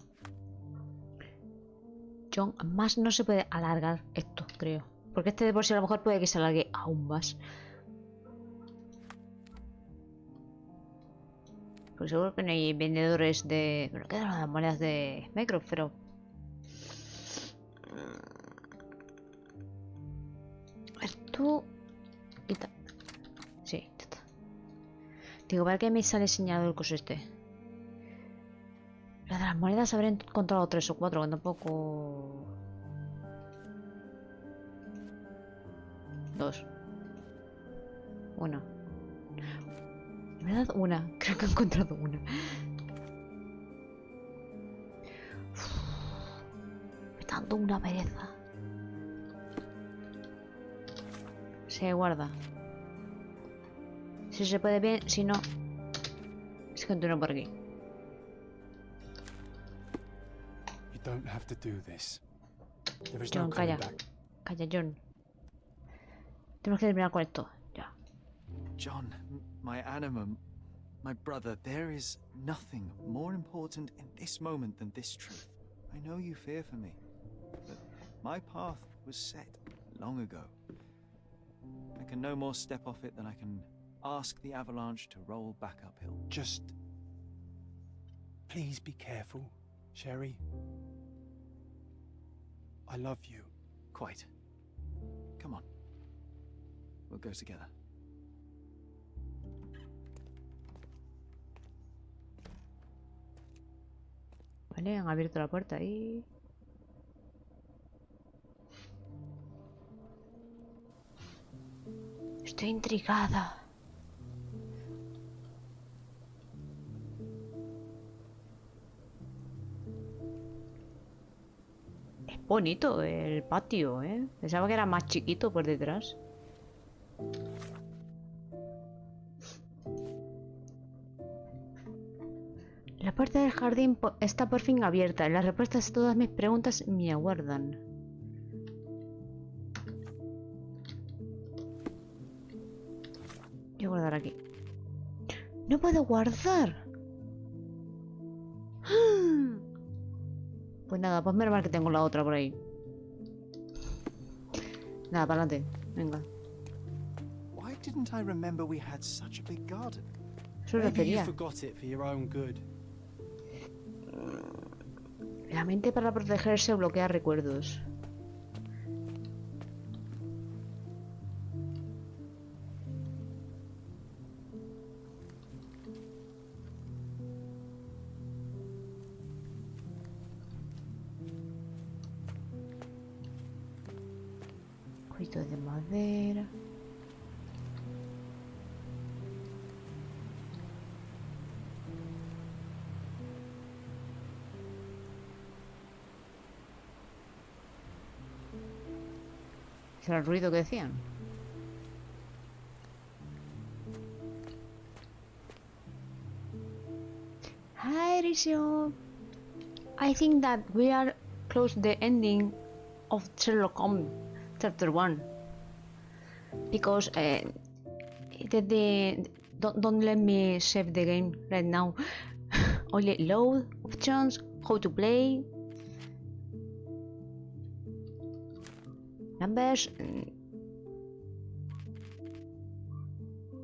John, más no se puede alargar esto, creo. Porque este de por sí a lo mejor puede que se alargue aún más. Pues seguro que no hay vendedores de... Bueno, quedan las monedas de Minecraft, pero... A ver, tú... Quita. Sí, ya está. Digo, ¿para qué me sale señalado el coso este? La de las monedas habré encontrado 3 o 4, que tampoco... 2. 1. Me he dado una. Creo que he encontrado una. Me está dando una pereza. Se guarda. Si se puede bien, si no... Se continúa por aquí.
You don't have to do this. There is no
John,
coming
calla.
back.
Calla, John. Tenemos que terminar con esto. Ya.
John, my animum, my brother, there is nothing more important in this moment than this truth. I know you fear for me, but my path was set long ago. I can no more step off it than I can ask the avalanche to roll back uphill.
Just... please be careful, Sherry. I love you.
Quite. Come on. We'll go together.
Vale, han abierto la puerta ahí. Estoy intrigada. Es bonito el patio, ¿eh? Pensaba que era más chiquito por detrás. La puerta del jardín está por fin abierta. Las respuestas a todas mis preguntas me aguardan. Voy a guardar aquí. ¡No puedo guardar! Pues nada, pues menos mal que tengo la otra por ahí. Nada, para adelante. Venga.
Why didn't I remember we had such a big garden?
Eso lo
Maybe you
quería.
forgot it for your own good.
La mente para protegerse bloquea recuerdos. Cuito de madera. ¿Será el ruido que decían? Hi, Risho. I think that we are close to the ending of Sherlock Holmes chapter 1 because don't let me save the game right now. Only load options, how to play, numbers.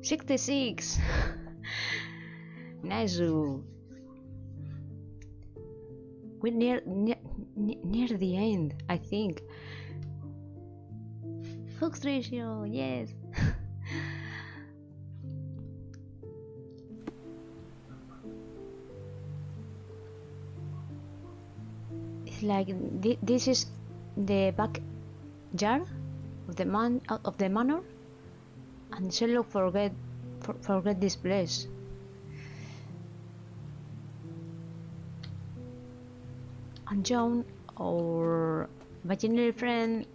66. Nice. We're near the end, I think. Fox ratio, yes. It's like this is the backyard of the manor, and Sherlock forget this place. And John, our imaginary friend,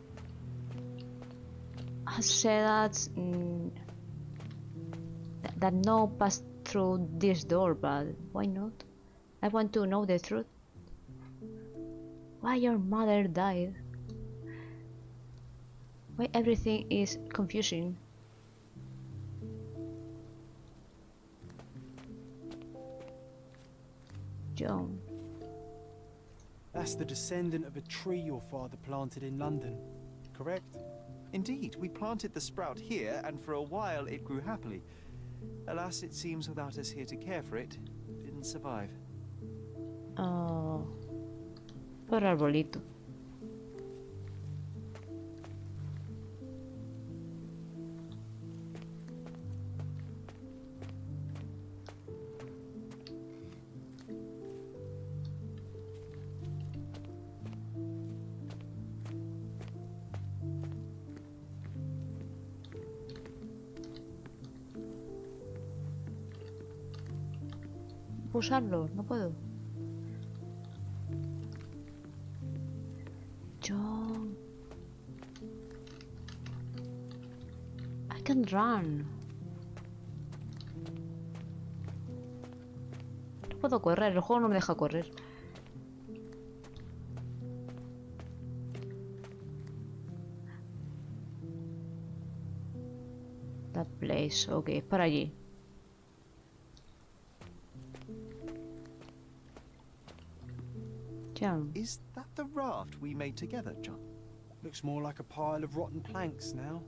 has said that no pass through this door, but why not? I want to know the truth. Why your mother died? Why everything is confusing? John.
That's the descendant of a tree your father planted in London, correct?
Indeed, we planted the sprout here, and for a while it grew happily. Alas, it seems without us here to care for it, it didn't survive.
Oh, poor arbolito. puedo usarlo, no puedo. John. I can run. No puedo correr, el juego no me deja correr. That place, ok, es para allí. John.
Is that the raft we made together, John?
Looks more like a pile of rotten planks now.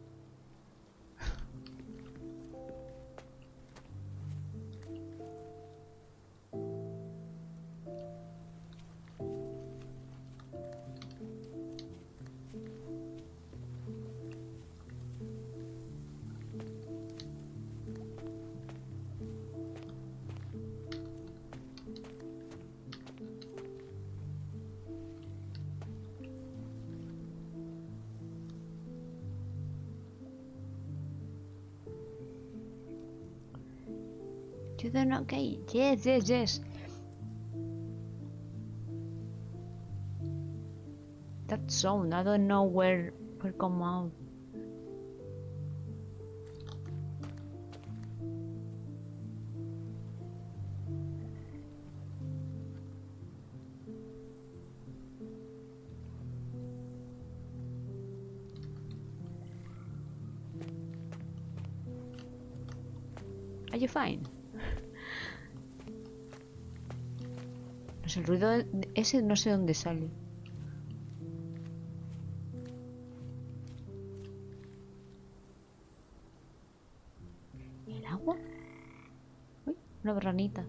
You don't know, okay? Yes, yes, yes. That sound, I don't know where come out. Are you fine? No sé, el ruido ese no sé dónde sale. ¿El agua? Uy, una ranita.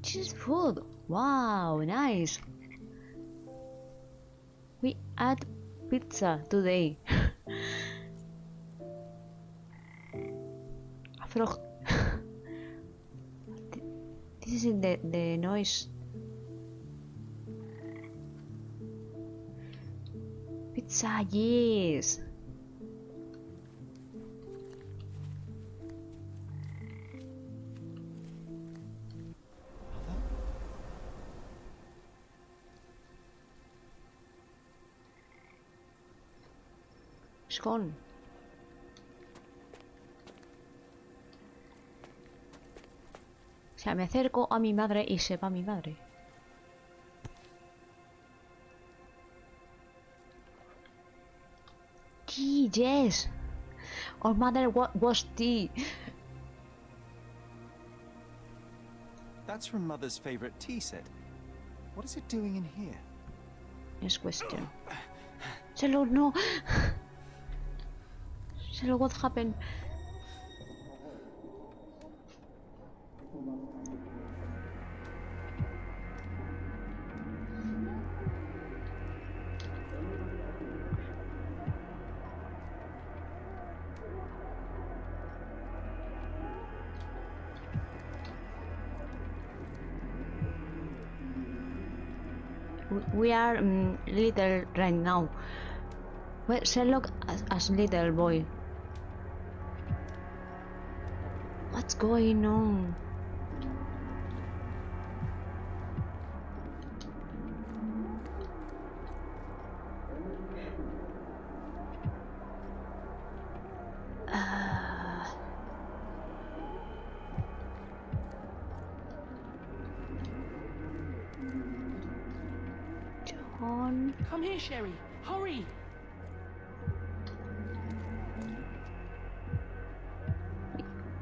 Cheese food. Wow, nice. We had pizza today. Frog. This is the noise. Pizza, yes. It's gone. O sea, me acerco a mi madre y se va mi madre. Tea, yes. Our mother was tea.
That's from Mother's favorite tea set. What is it doing in here?
Next question. Sherlock, no. Sherlock, what happened? We are little right now. Well, Sherlock as little boy. What's going on? John.
Come here, Sherry. Hurry.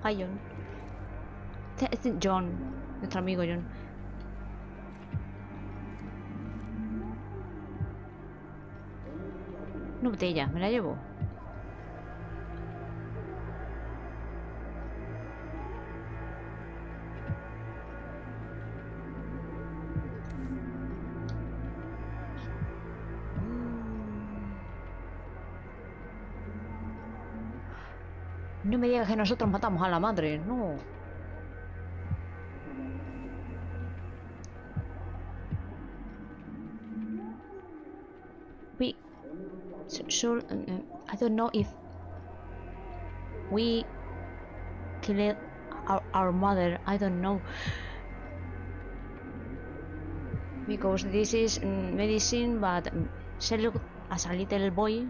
Hi, John. Este es John, nuestro amigo John. Una botella, me la llevo. No me digas que nosotros matamos a la madre, no. We sure I don't know if we killed our mother. I don't know. Because this is medicine, but Sherlock, as a little boy,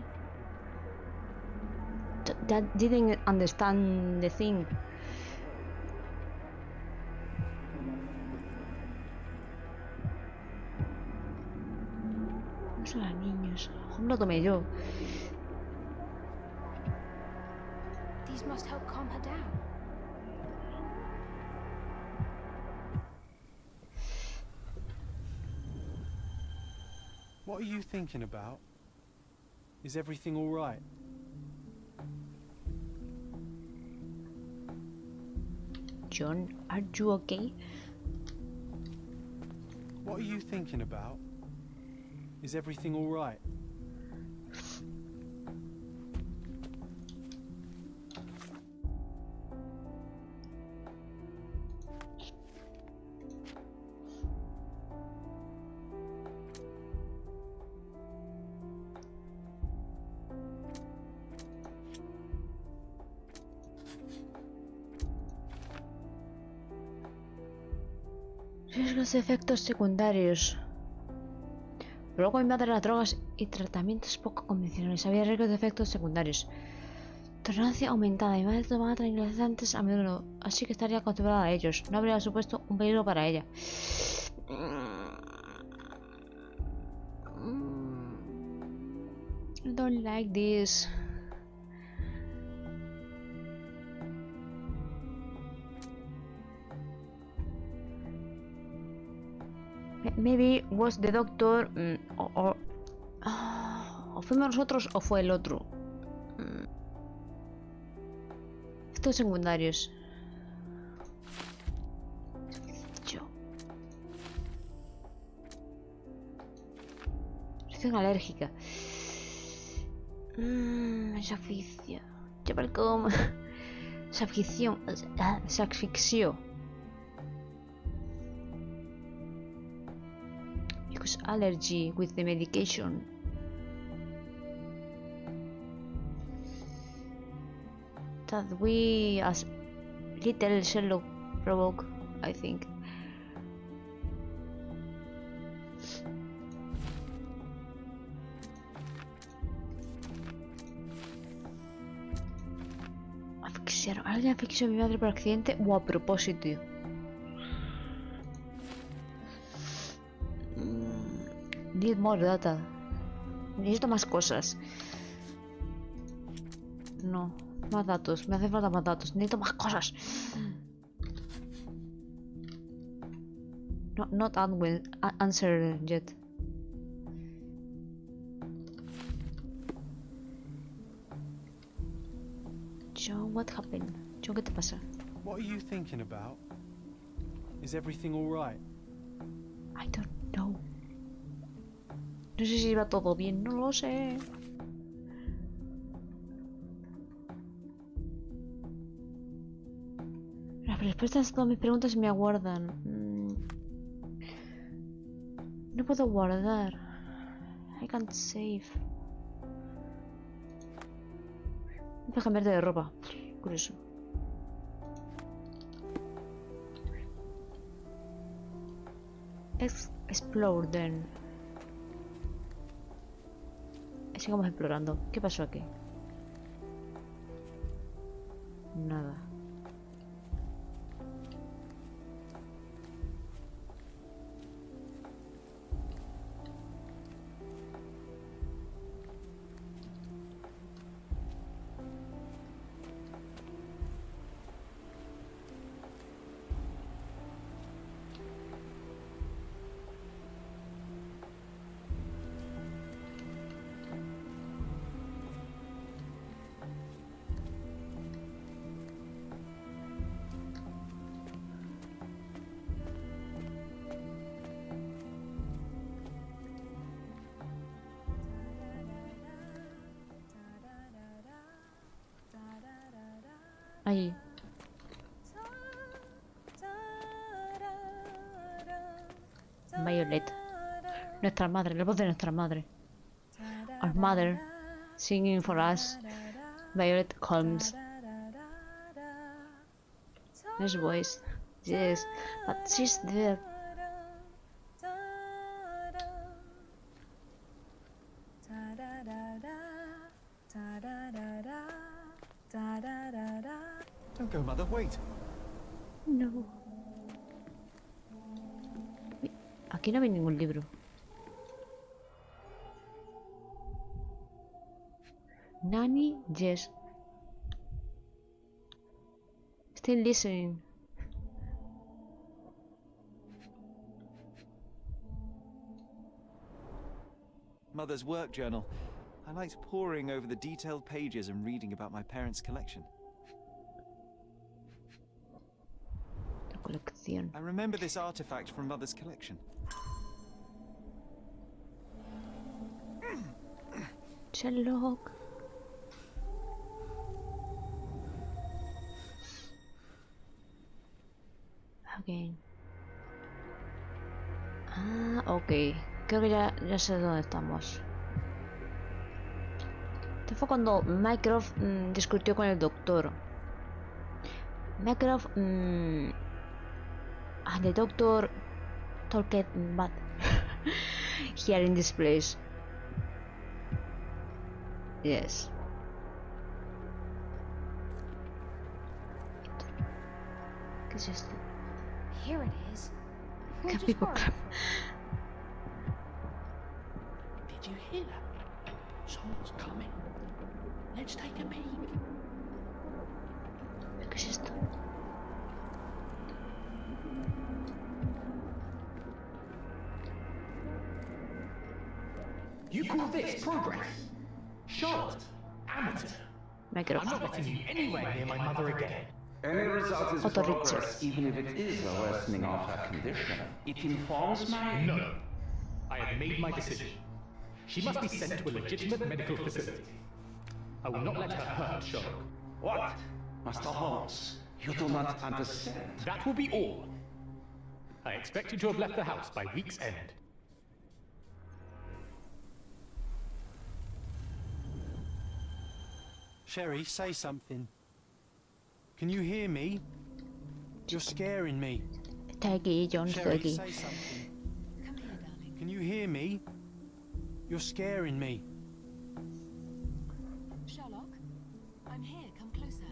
that didn't understand the thing. No son los niños. ¿Cómo lo tomé yo?
These must help calm her down.
What are you thinking about? Is everything all right?
John, are you okay?
What are you thinking about? Is everything all right?
Riesgos de efectos secundarios. Luego invade las drogas y tratamientos poco convencionales. Había riesgos de efectos secundarios. Tolerancia aumentada. Mi madre tomaba tranquilizantes a menudo, así que estaría acostumbrada a ellos. No habría supuesto un peligro para ella. I don't like this. Maybe was the doctor, o fuimos nosotros o fue el otro. Estos secundarios. Yo. Reacción alérgica. Se asfixia. Llevar como. Se asfixió. Allergy with the medication. That we, as little Sherlock, provoke, I think. Asfixiaron. ¿Alguien asfixió a mi madre por accidente o a propósito? Need more data. Necesito más cosas. No, más datos. Me hace falta más datos. Necesito más cosas. No, not answer yet. John, what happened? John, ¿qué te pasa?
What are you thinking about? Is everything all right?
I don't know. No sé si va todo bien, no lo sé. Las respuestas a todas mis preguntas me aguardan. No puedo guardar. I can't save. Voy a cambiarte de ropa. Curioso. Explore then. Sigamos explorando. ¿Qué pasó aquí? Nada. Ahí. Violet. Nuestra madre, la voz de nuestra madre. Our mother, singing for us. Violet Holmes. Nice voice. Yes, but she's dead.
Don't go, Mother, wait.
No. Aquí no hay ningún libro. Nanny, yes. Still listening.
Mother's work journal. I liked poring over the detailed pages and reading about my parents' collection.
La colección.
I remember this artifact from Mother's collection.
Sherlock. Again. Ah, ok. Creo que ya sé dónde estamos. Esto fue cuando Mycroft discutió con el doctor. Mycroft... the doctor talked bad here in this place. Yes. ¿Qué es esto?
Here it is. We'll
Can
just
people
borrow it
clap?
for a
Did you hear that? Someone's coming. Let's take a peek.
¿Qué es esto?
You call this progress? Charlotte, amateur. I'm
Mycroft.
not letting you anywhere near my mother again.
Any result is
Otto
progress,
Richards.
even if it is a worsening of her condition. It informs my...
No. I have made my decision. She must be sent to a legitimate medical facility. I will not let her hurt Sherlock.
What? Master Holmes, you do not understand.
That will be all. I expect you to have left the house by week's end.
Sherry, say something. Can you hear me? You're scaring me.
Está aquí, John, estoy
Sherry,
aquí.
say something.
Come here, darling.
Can you hear me? You're scaring me.
Sherlock, I'm here. Come closer.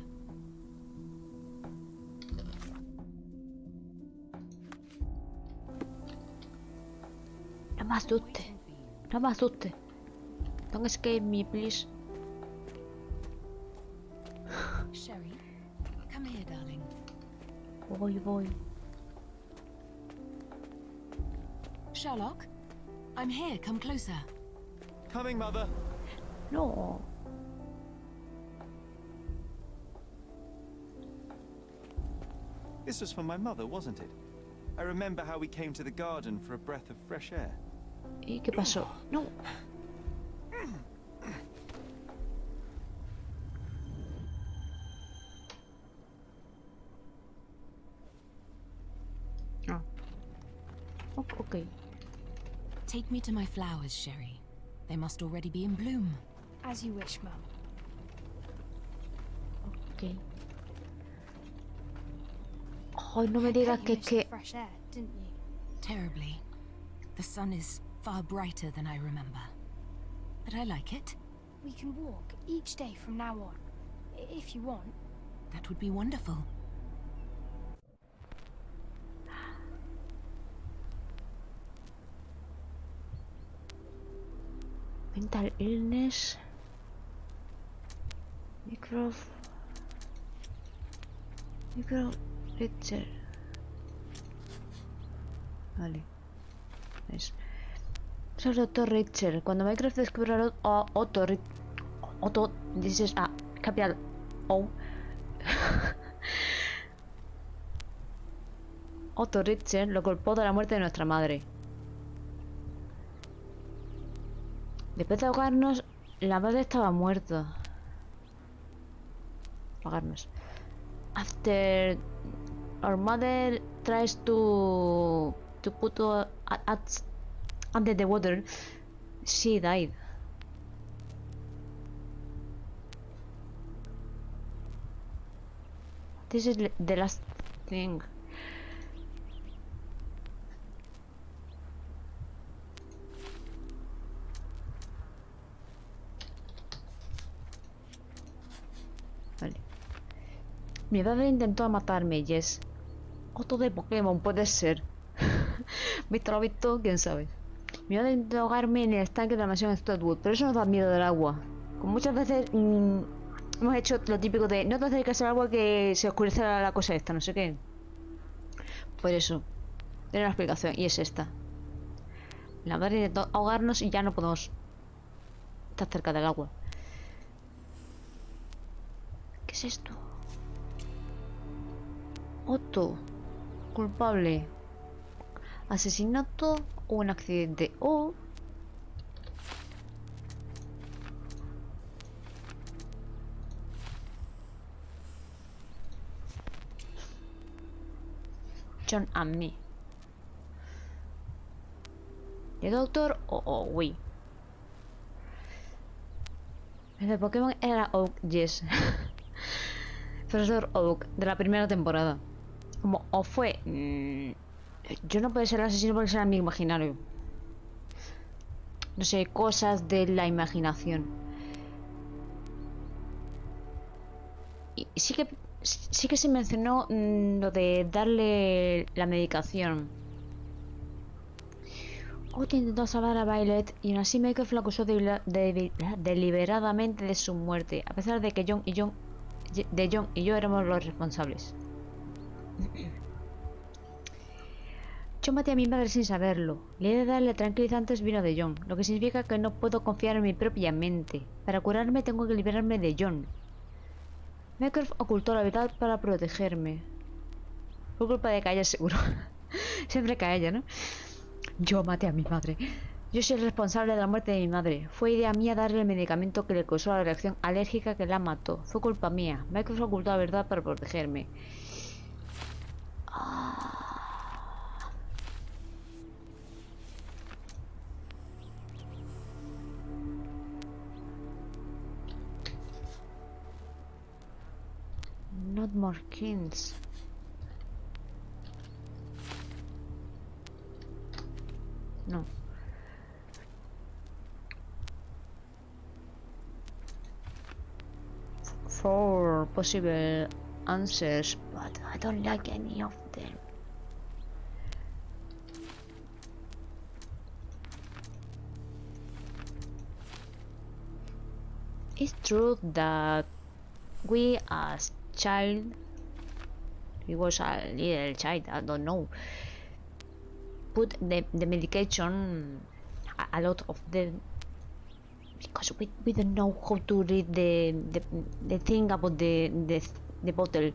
No me asuste.
Waiting for you.
No me asuste. Don't scare me, please.
Sherry, come here, darling.
Voy.
Sherlock, I'm here. Come closer.
Coming, Mother.
No.
This was for my mother, wasn't it? I remember how we came to the garden for a breath of fresh air.
¿Y qué pasó? No. Ah. Ok.
Take me to my flowers, Sherry. They must already be in bloom.
As you wish, Mum.
Ok. Ay, no me
I
digas
bet
que
you
es
missed
que...
the fresh air, didn't you?
Terribly. The sun is far brighter than I remember. But I like it.
We can walk each day from now on, if you want.
That would be wonderful.
Mental illness. Micro Richard. Vale. Es el doctor Richard. Cuando Mycroft descubrió a Otto, dices a capital O. Otto Richard lo culpó de la muerte de nuestra madre. Después de ahogarnos, la madre estaba muerta. Ahogarnos. After our mother tries to put us under the water, she died. This is the last thing. Vale. Mi padre intentó matarme, Yes. Otro de Pokémon, puede ser. ¿Visto lo visto? ¿Quién sabe? Mi madre intentó ahogarme en el estanque de la mansión Stonewood, pero eso no da miedo del agua. Como muchas veces hemos hecho lo típico de no te acerques al agua que se oscurece la cosa esta, no sé qué. Por eso. Tiene una explicación y es esta. La madre intentó ahogarnos y ya no podemos estar cerca del agua. ¿Qué es esto? Otto. Culpable. Asesinato o un accidente. O... John and me. ¿De Doctor o Wii? El de Pokémon era Oak, yes. Profesor Oak, de la primera temporada. Como, o fue... yo no puedo ser el asesino porque será mi imaginario. No sé, cosas de la imaginación. Y sí que se mencionó lo de darle la medicación. Otto intentó salvar a Violet y aún así Mycroft lo acusó deliberadamente de su muerte, a pesar de que John y yo éramos los responsables. Yo maté a mi madre sin saberlo. La idea de darle tranquilizantes vino de John, lo que significa que no puedo confiar en mi propia mente. Para curarme tengo que liberarme de John. Mycroft ocultó la verdad para protegerme. Por culpa de Kaya, seguro. Siempre Kaya, ¿no? Yo maté a mi madre. Yo soy el responsable de la muerte de mi madre. Fue idea mía darle el medicamento que le causó la reacción alérgica que la mató. Fue culpa mía. Mycroft ocultó la verdad para protegerme. Not more kings. No. Four possible answers, but I don't like any of them. It's true that we as child, he was a little child, I don't know, put the medication, a lot of them, because we don't know how to read the thing about the bottle.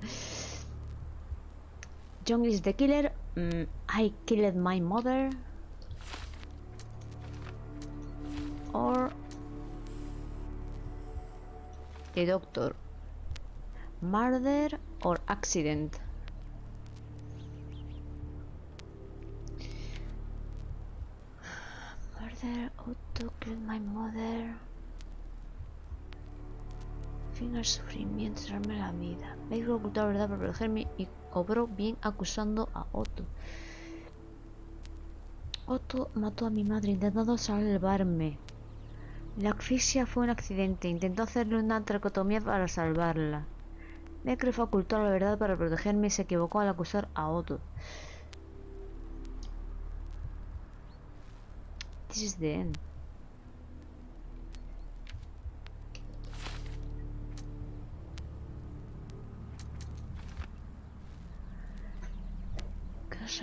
John is the killer. I killed my mother, or the doctor. Murder or accident? Murder, Otto killed my mother. Fin al sufrimiento, darme la vida. Veis ocultó la verdad para protegerme y obró bien acusando a Otto. Otto mató a mi madre intentando salvarme. La asfixia fue un accidente. Intentó hacerle una tracotomía para salvarla. Mycroft ocultó la verdad para protegerme y se equivocó al acusar a Otto. This is the end.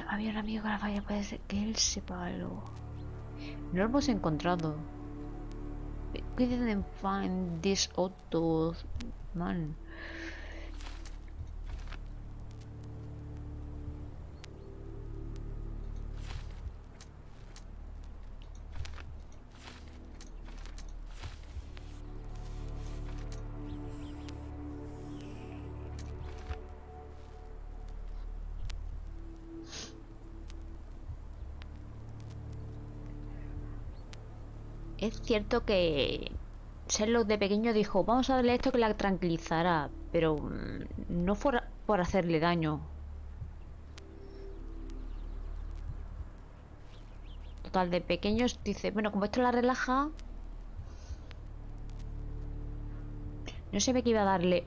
Había un amigo con la falla, puede ser que él sepa algo. No lo hemos encontrado. We didn't find this Otto man. Es cierto que Sherlock de pequeño dijo, vamos a darle esto que la tranquilizará, pero no fue por hacerle daño. total, de pequeños dice, bueno, como esto la relaja, no se ve que iba a darle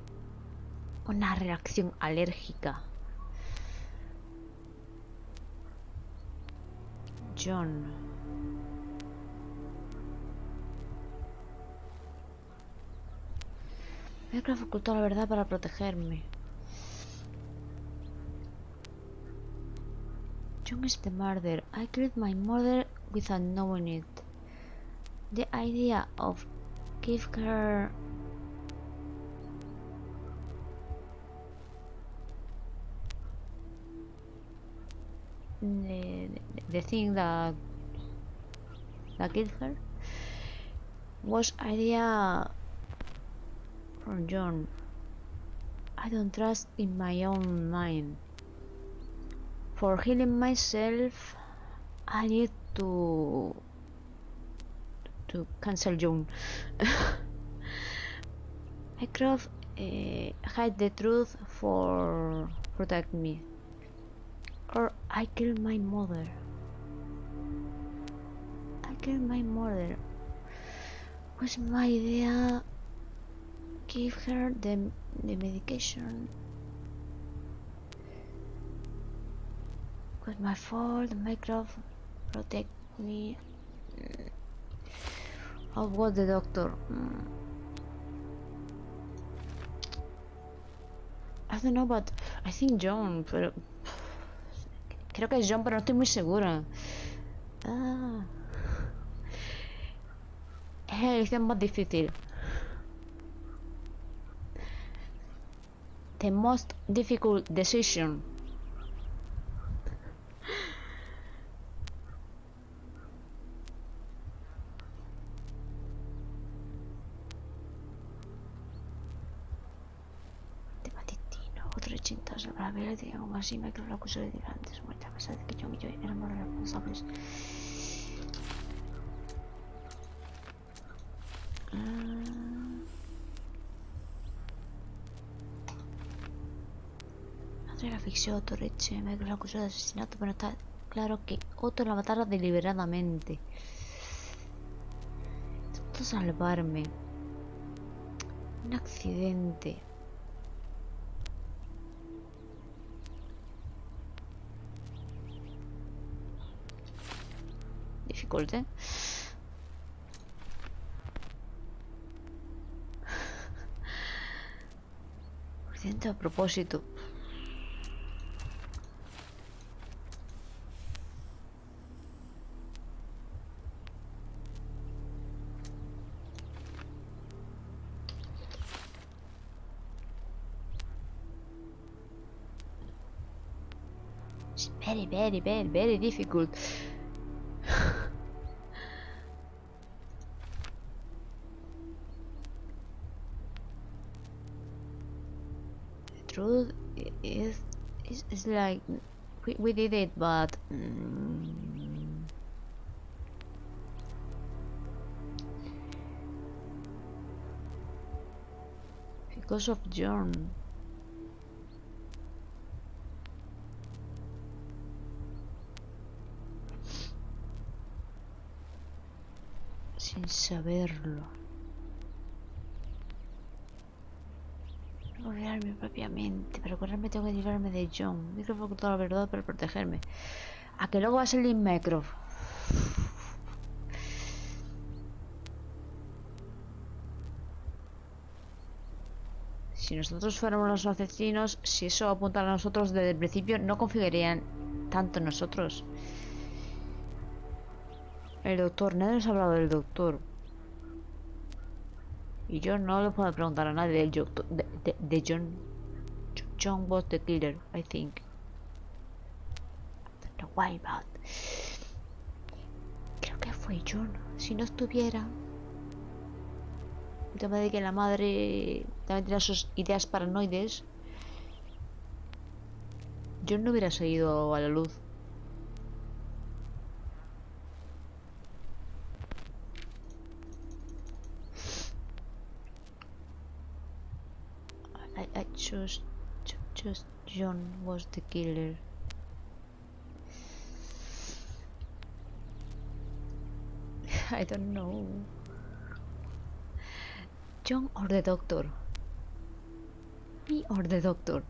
una reacción alérgica. John. Mycroft ocultó la verdad para protegerme. John is the murderer. I killed my mother without knowing it. The idea of give her the thing that killed her was idea from John. I don't trust in my own mind. For healing myself, I need to cancel John. Mycroft hide the truth for protect me. Or I kill my mother. I kill my mother. Was my idea give her the medication? Was my fault. Mycroft protect me. I'll go the doctor. I don't know, but I think John, pero creo que es John, pero no estoy muy segura. Es la elección más difícil. The most difficult decision. De Patitino, otro 80 sobre la vela, y aún así me creo lo acusó de antes muerte, a pesar de que John y yo éramos los responsables. Madre la asfixió a Otto Reche, me lo acusó de asesinato, pero está claro que Otto la matara deliberadamente. Intentó salvarme. Un accidente. Dificultad. Accidente a propósito. It's very difficult. The truth is like we did it, but because of John. Sin saberlo. No olvidar mi propia mente, pero correrme tengo que librarme de John. Mycroft ocultó la verdad para protegerme. A que luego va a salir Mycroft. Si nosotros fuéramos los asesinos, si eso apuntara a nosotros desde el principio, no confiarían tanto en nosotros. El doctor, nadie nos ha hablado del doctor. Y yo no le puedo preguntar a nadie del doctor, de John. John was the killer, I think. I don't know why, but creo que fue John. Si no estuviera, el tema de que la madre también tenía sus ideas paranoides, John no hubiera seguido a la luz. I just John was the killer. I don't know. John or the doctor? Me or the doctor?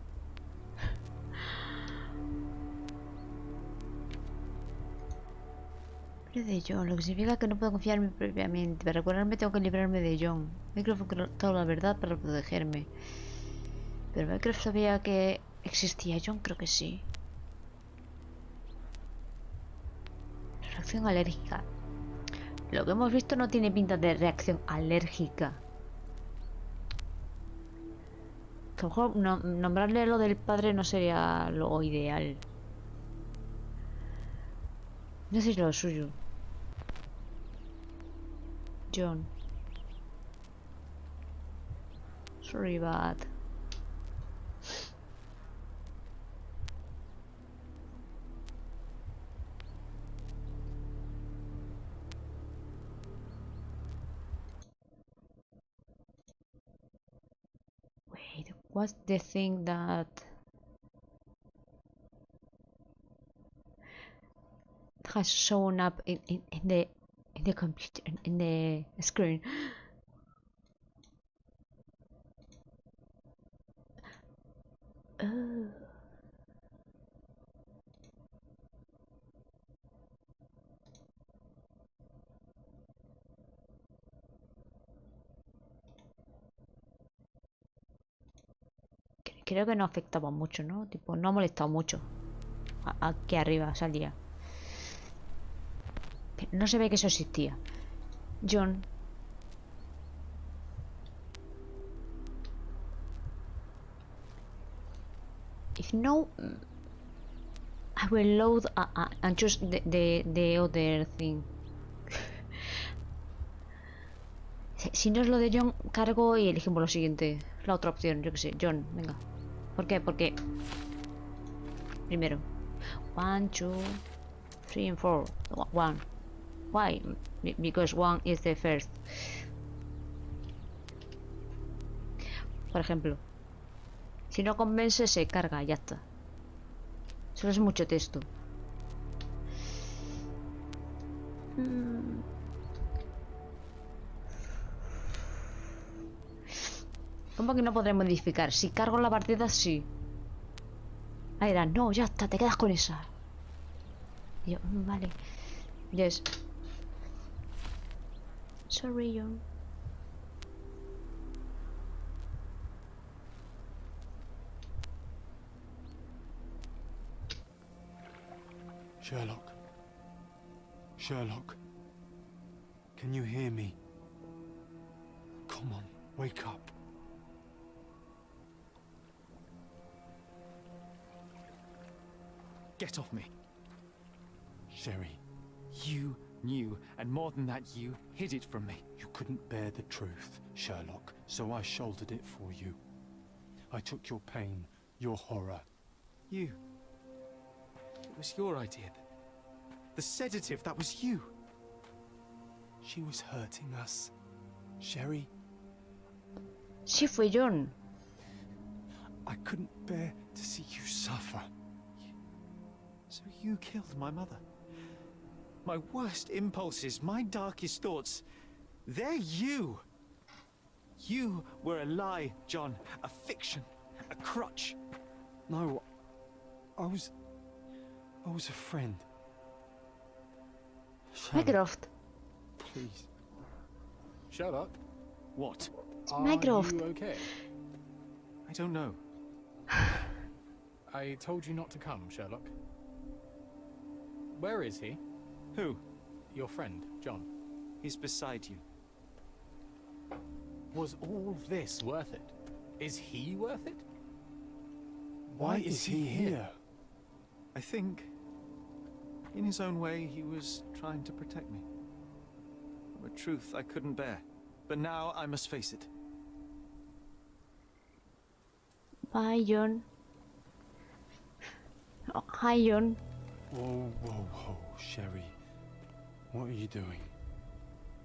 De John, lo que significa que no puedo confiarme propiamente. Para recuperarme tengo que librarme de John. Mycroft toda la verdad para protegerme. Pero Mycroft sabía que existía John, creo que sí. Reacción alérgica. Lo que hemos visto no tiene pinta de reacción alérgica. Que a lo mejor nombrarle lo del padre no sería lo ideal. No sé si es lo suyo. John. Sorry, but... Wait, what's the thing that... has shown up in the computer, in the screen? Oh. Creo que no afectaba mucho, ¿no? Tipo, no ha molestado mucho. Aquí arriba salía. No se ve que eso existía. John. If no, I will load and choose the other thing. Si no es lo de John, cargo y elegimos lo siguiente. La otra opción, yo que sé. John, venga. ¿Por qué? Porque... Primero. 1, 2, 3 and 4. 1. Why? Because 1 is the first. Por ejemplo. Si no convence, se carga, ya está. Solo es mucho texto. ¿Cómo que no podré modificar? Si cargo la partida, sí. Ahí era, no, ya está, te quedas con esa. Y yo, vale. Yes. Sorry, John.
Sherlock. Sherlock. Can you hear me? Come on, wake up.
Get off me.
Sherry,
You knew, and more than that, you hid it from me.
you couldn't bear the truth, Sherlock, so I shouldered it for you. I took your pain, your horror.
You. It was your idea. The sedative, that was you.
She was hurting us. Sherry,
Sí, fue John.
I couldn't bear to see you suffer.
So you killed my mother. My worst impulses, my darkest thoughts, they're you. You were a lie, John, a fiction, a crutch.
No, I was a friend. Sherlock,
Mycroft.
please.
Sherlock,
What?
are
Mycroft.
you okay?
I don't know.
I told you not to come, Sherlock. Where is he?
Who?
Your friend, John.
He's beside you.
Was all this worth it? Is he worth it?
Why is he here?
I think, in his own way, he was trying to protect me. From a truth I couldn't bear. But now I must face it.
Bye, John. Oh, hi, John.
Whoa, whoa, whoa, Sherry. What are you doing?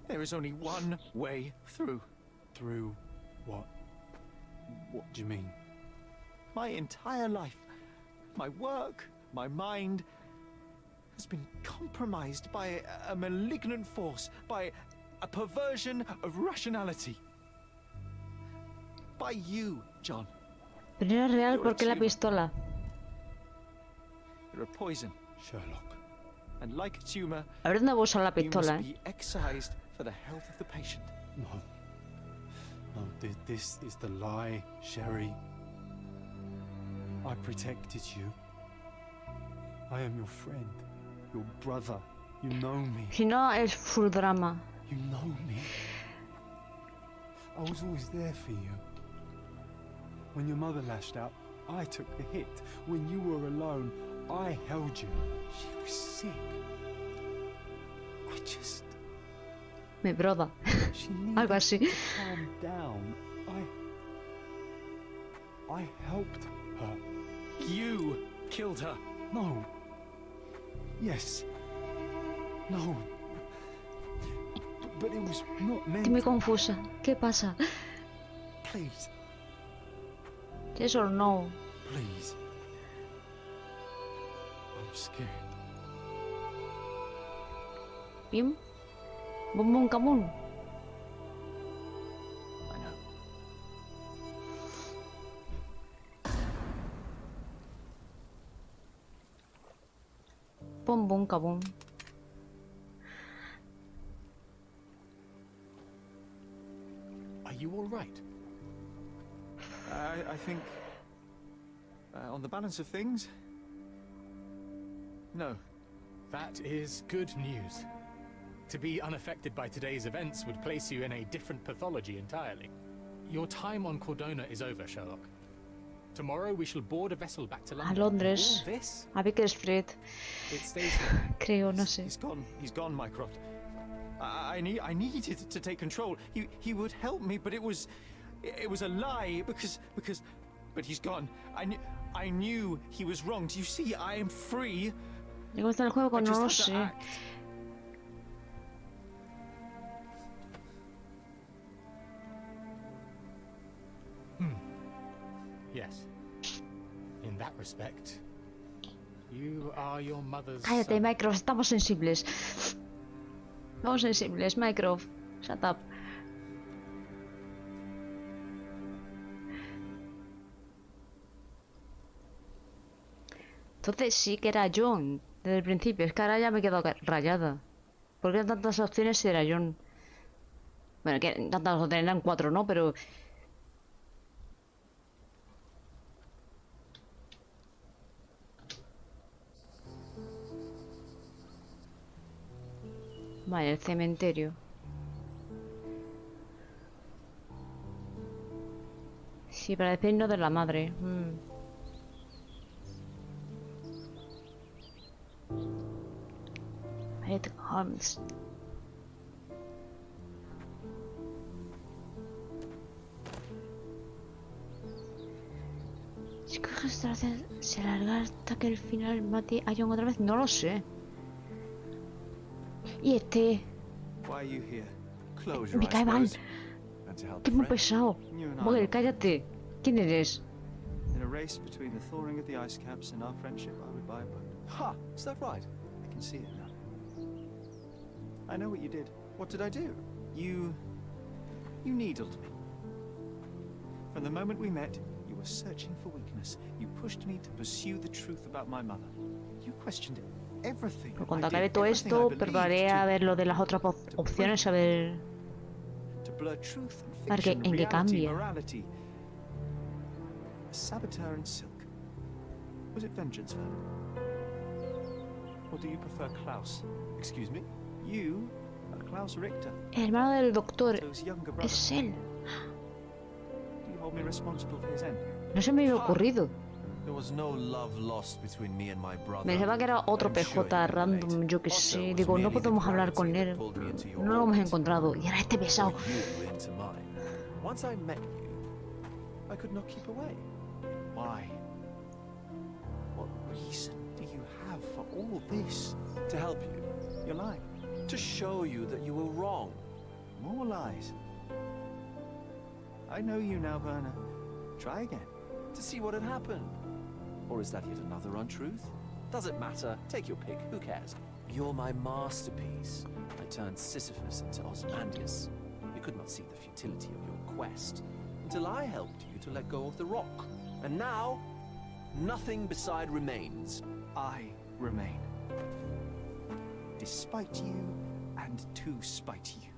There is only one way through.
Through what? What do you mean?
My entire life, my work, my mind, has been compromised by a malignant force, by a perversion of rationality. By you, John.
Pero era real porque la pistola.
You're a poison,
Sherlock.
and like a tumor,
A ver dónde va a usar la
you
pistola,
must be excised for the health of the patient.
No. No, this is the lie, Sherry. I protected you. I am your friend, your brother. You know me.
Si no, es full drama.
You know me. I was always there for you. When your mother lashed out, I took the hit. When you were alone, I held you. She was sick. I just...
Mi brother.
She needed
Algo así.
to calm down. I helped her.
You killed her.
No. Yes. No. But it was not meant.
Estoy muy confusa. ¿Qué pasa?
Please.
Yes or no?
Please. I'm scared.
Bim. Bum bum kamun.
I know.
Bum bum kabum.
Are you all right?
I think, on the balance of things, no.
That is good news. To be unaffected by today's events would place you in a different pathology entirely. Your time on Cordona is over, Sherlock. Tomorrow we shall board a vessel back to
A
London.
Londres.
All this,
A Baker Street.
It stays here.
Creo, no sé.
He's gone, Mycroft. I needed to take control. He would help me, but it was a lie but he's gone. I knew he was wrong. Do you see? I am free.
¿Cómo está el juego?
I
No
just
lo
had to
sé.
act.
yes. In that respect, you are your mother's
Cállate,
son.
Mycroft. Estamos sensibles. Estamos sensibles, Mycroft. Shut up. Entonces sí que era John desde el principio. Es que ahora ya me he quedado rayada. ¿Por qué tantas opciones si era John? Bueno, que tantas opciones eran 4, ¿no? Pero... Vale, el cementerio. Sí, para despedirnos de la madre. Sherlock Holmes. Si coge esta se alarga hasta que el final mate a John otra vez. No lo sé. Y este...
Why are you here? Closure,
Me
I
cae mal.
suppose. And to help
Que
a
es muy
friend.
pesado.
You and I
Joder,
will.
cállate. ¿Quién eres?
In a race between the thawing of the ice caps and our friendship, I would buy a boat.
Ha! Is that right?
I can see it now. I know what you did.
What did I do?
You needled me. From the moment we met, you were searching for weakness. You pushed me to pursue the truth about my mother. You questioned everything.
Pero cuando
I did,
acabe todo
everything I
esto,
believed
probaré a ver lo de las otras opciones, a ver...
to blur truth and
A ver
fiction,
en qué
reality,
cambia.
morality. A saboteur in silk. Was it vengeance, Werner? Or do you prefer Klaus?
Excuse me?
You are Klaus Richter,
El hermano del doctor
Otto's younger brother.
es él.
Do you hold me responsible for his end?
No se me había ocurrido.
There was no love lost between me and my brother.
Pensaba que era otro
I'm sure
PJ
you can
random,
relate.
yo que
Also,
sé.
it was
Digo, no
merely the
podemos hablar con
gravity
él.
that pulled me into your
No lo hemos
orbit.
encontrado. Y ahora este pesado.
Or you into mine. Once I met you, I could not keep away.
Why? What reason do you have for all this?
To help you.
You're lying.
To show you that you were wrong.
More lies. I know you now, Werner. Try again.
To see what had happened. Or is that yet another untruth? Doesn't matter. Take your pick. Who cares? You're my masterpiece. I turned Sisyphus into Ozymandias. You could not see the futility of your quest until I helped you to let go of the rock. And now, nothing beside remains.
I remain. Despite you and to spite you.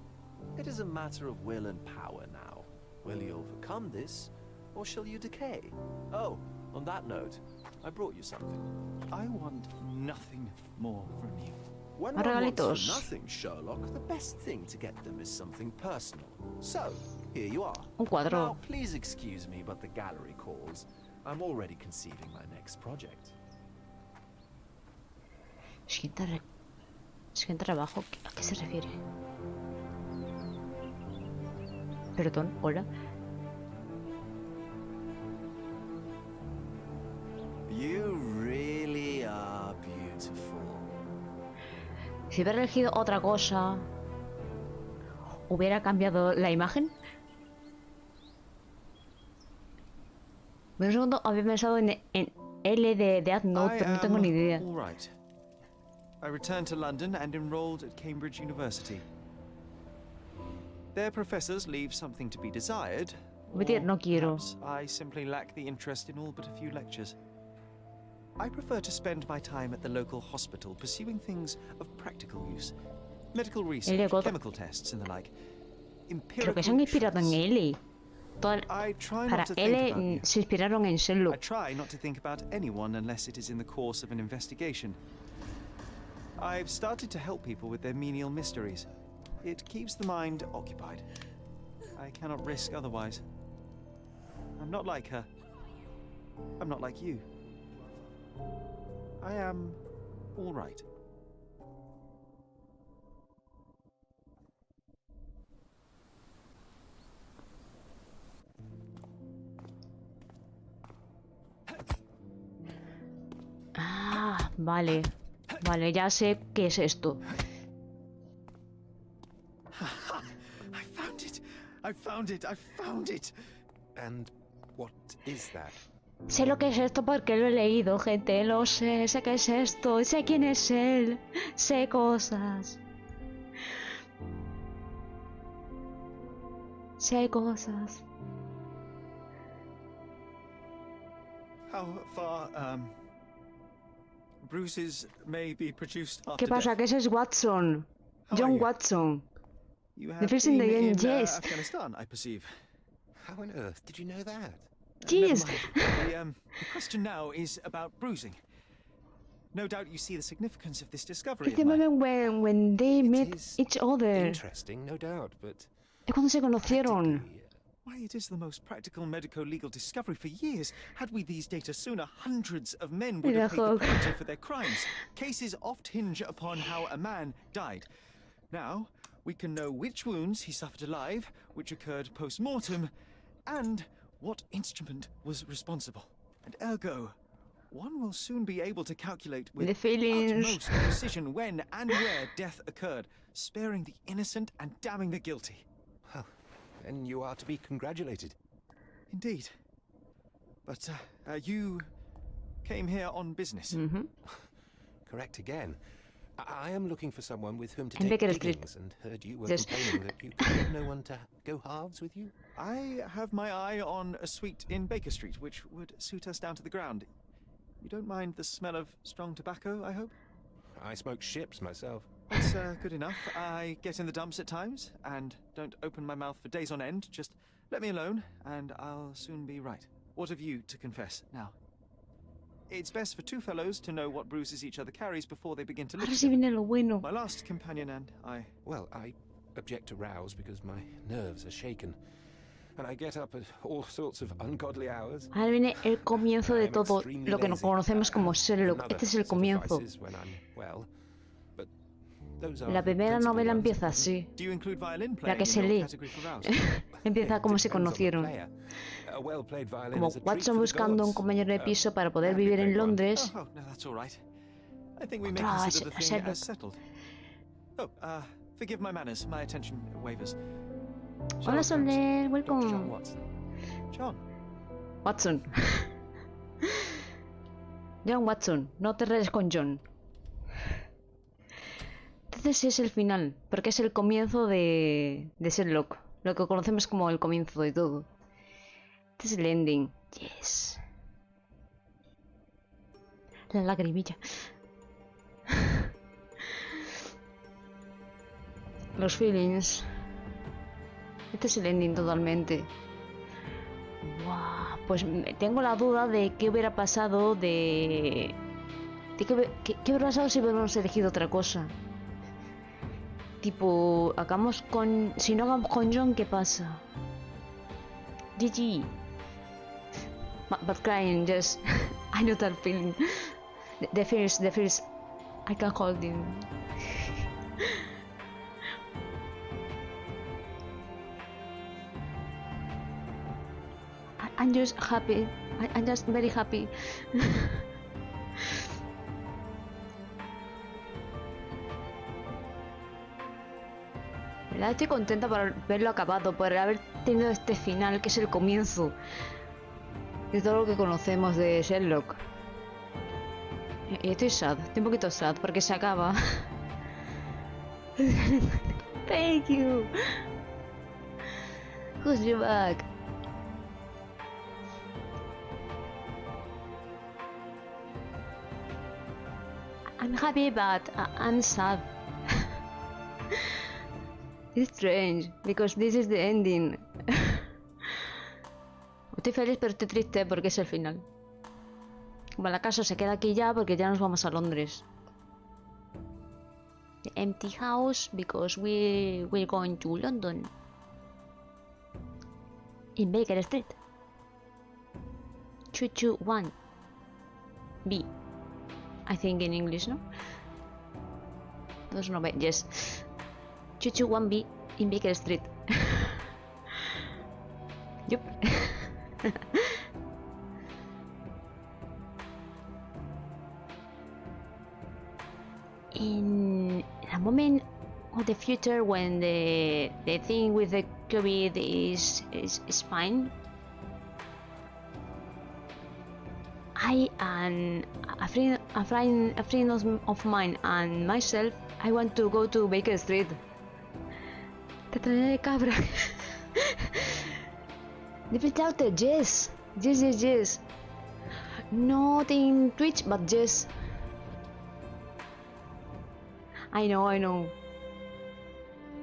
It is a matter of will and power now. Will you overcome this, or shall you decay? Oh, on that note, I brought you something.
I want nothing more from you.
When one wants for nothing, Sherlock, the best thing to get them is something personal. So, here you are.
Un cuadro.
Now, please excuse me, but the gallery calls. I'm already conceiving my next project.
Siguiente trabajo, ¿a qué se refiere? Perdón, hola.
You really are beautiful.
Si hubiera elegido otra cosa, ¿hubiera cambiado la imagen? Un segundo, había pensado en L de Death Note, pero no tengo ni idea.
All right. I returned to London and enrolled at Cambridge University. Their professors leave something to be desired.
No quiero.
I simply lack the interest in all but a few lectures. I prefer to spend my time at the local hospital pursuing things of practical use. Medical research, chemical tests and the like.
Creo que se han inspirado en L. Para L se inspiraron en Sherlock.
I try not to think about anyone unless it is in the course of an investigation. I've started to help people with their menial mysteries. It keeps the mind occupied. I cannot risk otherwise. I'm not like her. I'm not like you. I am all right.
Ah, vale. Vale, ya sé qué es esto.
I found it. I found it. I found it.
And what is that?
Sé lo que es esto porque lo he leído, gente. Lo sé. Sé qué es esto. Sé quién es él. Sé cosas. Sé cosas.
How far, bruises may be produced after
¿Qué pasa?
death.
Que ese es Watson.
How
John
are you?
Watson.
You
The
have
first in the
been
end,
in
yes.
Afghanistan, I perceive.
How on earth did you know that?
Jeez.
The question now is about bruising. No doubt you see the significance of this discovery.
It's the moment when they met each other.
Interesting, no doubt, but
Es cuando se conocieron.
Why, it is the most practical medico-legal discovery for years. Had we these data sooner, hundreds of men would have paid the penalty for their crimes. Cases oft hinge upon how a man died. Now, we can know which wounds he suffered alive, which occurred post-mortem, and what instrument was responsible. And ergo, one will soon be able to calculate with utmost precision when and where death occurred, sparing the innocent and damning the guilty.
Well, then you are to be congratulated.
Indeed. But you came here on business.
Mm-hmm.
Correct again. I am looking for someone with whom to take diggings, and heard you were complaining that you could get no one to go halves with you.
I have my eye on a suite in Baker Street, which would suit us down to the ground. You don't mind the smell of strong tobacco, I hope?
I smoke ships myself.
That's good enough. I get in the dumps at times, and don't open my mouth for days on end. Just let me alone, and I'll soon be right. What have you to confess now? It's best for two fellows to know what bruises each other carries before they begin to live
Ahora sí viene lo bueno.
My last companion and I...
Well, I object to rows because my nerves are shaken. And I get up at all sorts of ungodly hours.
Ahora viene el comienzo de todo lo que nos conocemos como Sherlock. Este es el comienzo. La primera novela empieza así. La que se lee. Empieza como se conocieron. Como Watson buscando un compañero de piso para poder vivir en Londres. Otra Sherlock.
Forgive my manners, my attention wavers.
Hola Soler, welcome.
John. Watson.
Watson. John Watson, no te redes con John. Entonces es el final, porque es el comienzo de Sherlock. Lo que conocemos como el comienzo de todo. Este es el ending. Yes. La lagrimilla. Los feelings. Este es el ending totalmente. Wow, pues tengo la duda de qué hubiera pasado qué hubiera pasado si hubiéramos elegido otra cosa. Tipo, hagamos con... Si no hagamos con John, ¿qué pasa? GG. But crying, just... I know that feeling. The fears, I can't hold him. I'm just happy. I'm just very happy. ¿Verdad? Estoy contenta por verlo acabado, por haber tenido este final, que es el comienzo de todo lo que conocemos de Sherlock. Y estoy sad, estoy un poquito sad porque se acaba. Thank you. Who's your back? I'm happy, but I'm sad. It's strange, because this is the ending. Estoy feliz, pero estoy triste porque es el final. Bueno, la casa se queda aquí ya porque ya nos vamos a Londres. The empty house, because we're going to London. In Baker Street. 221 B. I think in English, no? 219, yes. 221B in Baker Street. Yup. In a moment of the future when the thing with the COVID is fine, I and a friend of mine and myself, I want to go to Baker Street. Te traeré de cabra. Different outer, yes. Yes. Not in Twitch, but yes. I know.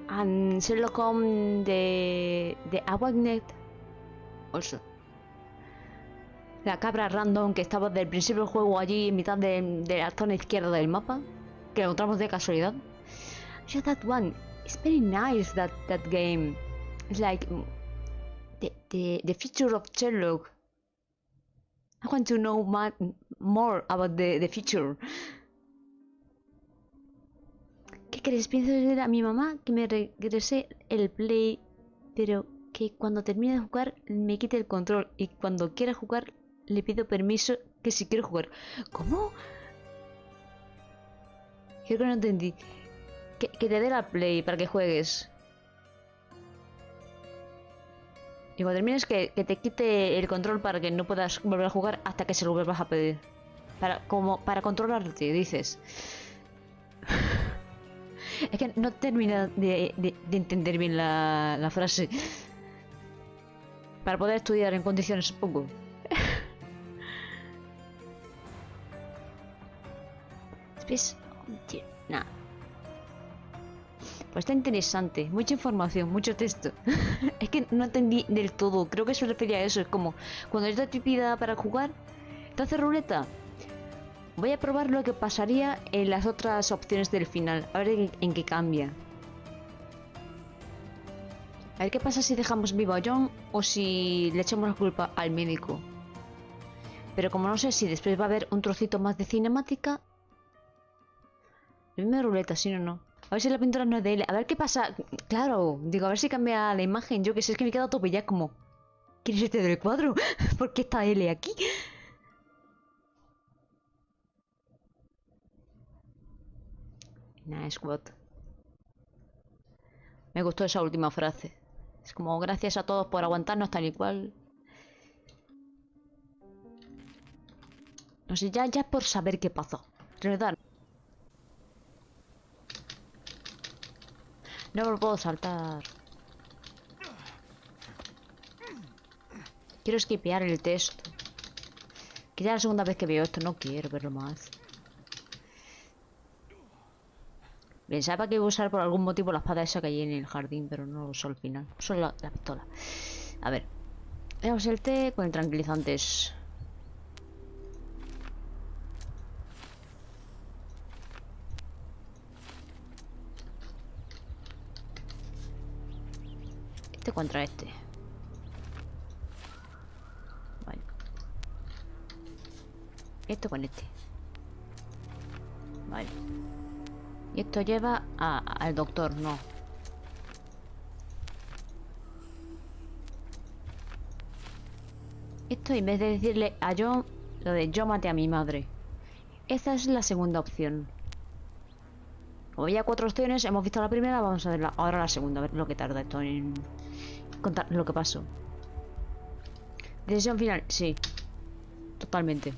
And Sherlock Holmes, the Awagnet, also. La cabra random que estaba desde el principio del juego allí en mitad de la zona izquierda del mapa, que lo encontramos de casualidad. Just that one. It's very nice, that game. It's like the future of Sherlock. I want to know more about the future. ¿Qué crees? Pienso decir a mi mamá que me regrese el play, pero que cuando termine de jugar me quite el control y cuando quiera jugar le pido permiso que si quiero jugar. ¿Cómo? Creo que no entendí. Que te dé la play para que juegues. Y cuando termines que te quite el control para que no puedas volver a jugar hasta que se lo vuelvas a pedir. Para controlarte, dices. Es que no termina de entender bien la frase. Para poder estudiar en condiciones, supongo. ¿Ves? Nah. Pues está interesante. Mucha información, mucho texto. Es que no entendí del todo. Creo que se refería a eso. Es como, cuando yo te pida para jugar, te hace ruleta. Voy a probar lo que pasaría en las otras opciones del final. A ver en qué cambia. A ver qué pasa si dejamos vivo a John o si le echamos la culpa al médico. Pero como no sé si después va a haber un trocito más de cinemática... Dime ruleta, si no. A ver si la pintura no es de él. A ver qué pasa. Claro, digo, a ver si cambia la imagen. Yo que sé, es que me he quedado todo ya como... ¿Quién es este del cuadro? ¿Por qué está L aquí? Nice what. Me gustó esa última frase. Es como gracias a todos por aguantarnos tal y cual. No sé, ya por saber qué pasó. De verdad. No me lo puedo saltar. Quiero skipear el texto. Que ya es la segunda vez que veo esto, no quiero verlo más. Pensaba que iba a usar por algún motivo la espada esa que hay en el jardín, pero no lo usó al final. Usó la pistola. A ver. Veamos el té con el tranquilizantes. Este contra este. Vale. Esto con este. Vale. Y esto lleva al doctor, no. Esto en vez de decirle a John lo de yo maté a mi madre. Esta es la segunda opción. Como había 4 opciones, hemos visto la primera, vamos a ver ahora la segunda, a ver lo que tarda esto en contar lo que pasó. Decisión final, sí. Totalmente.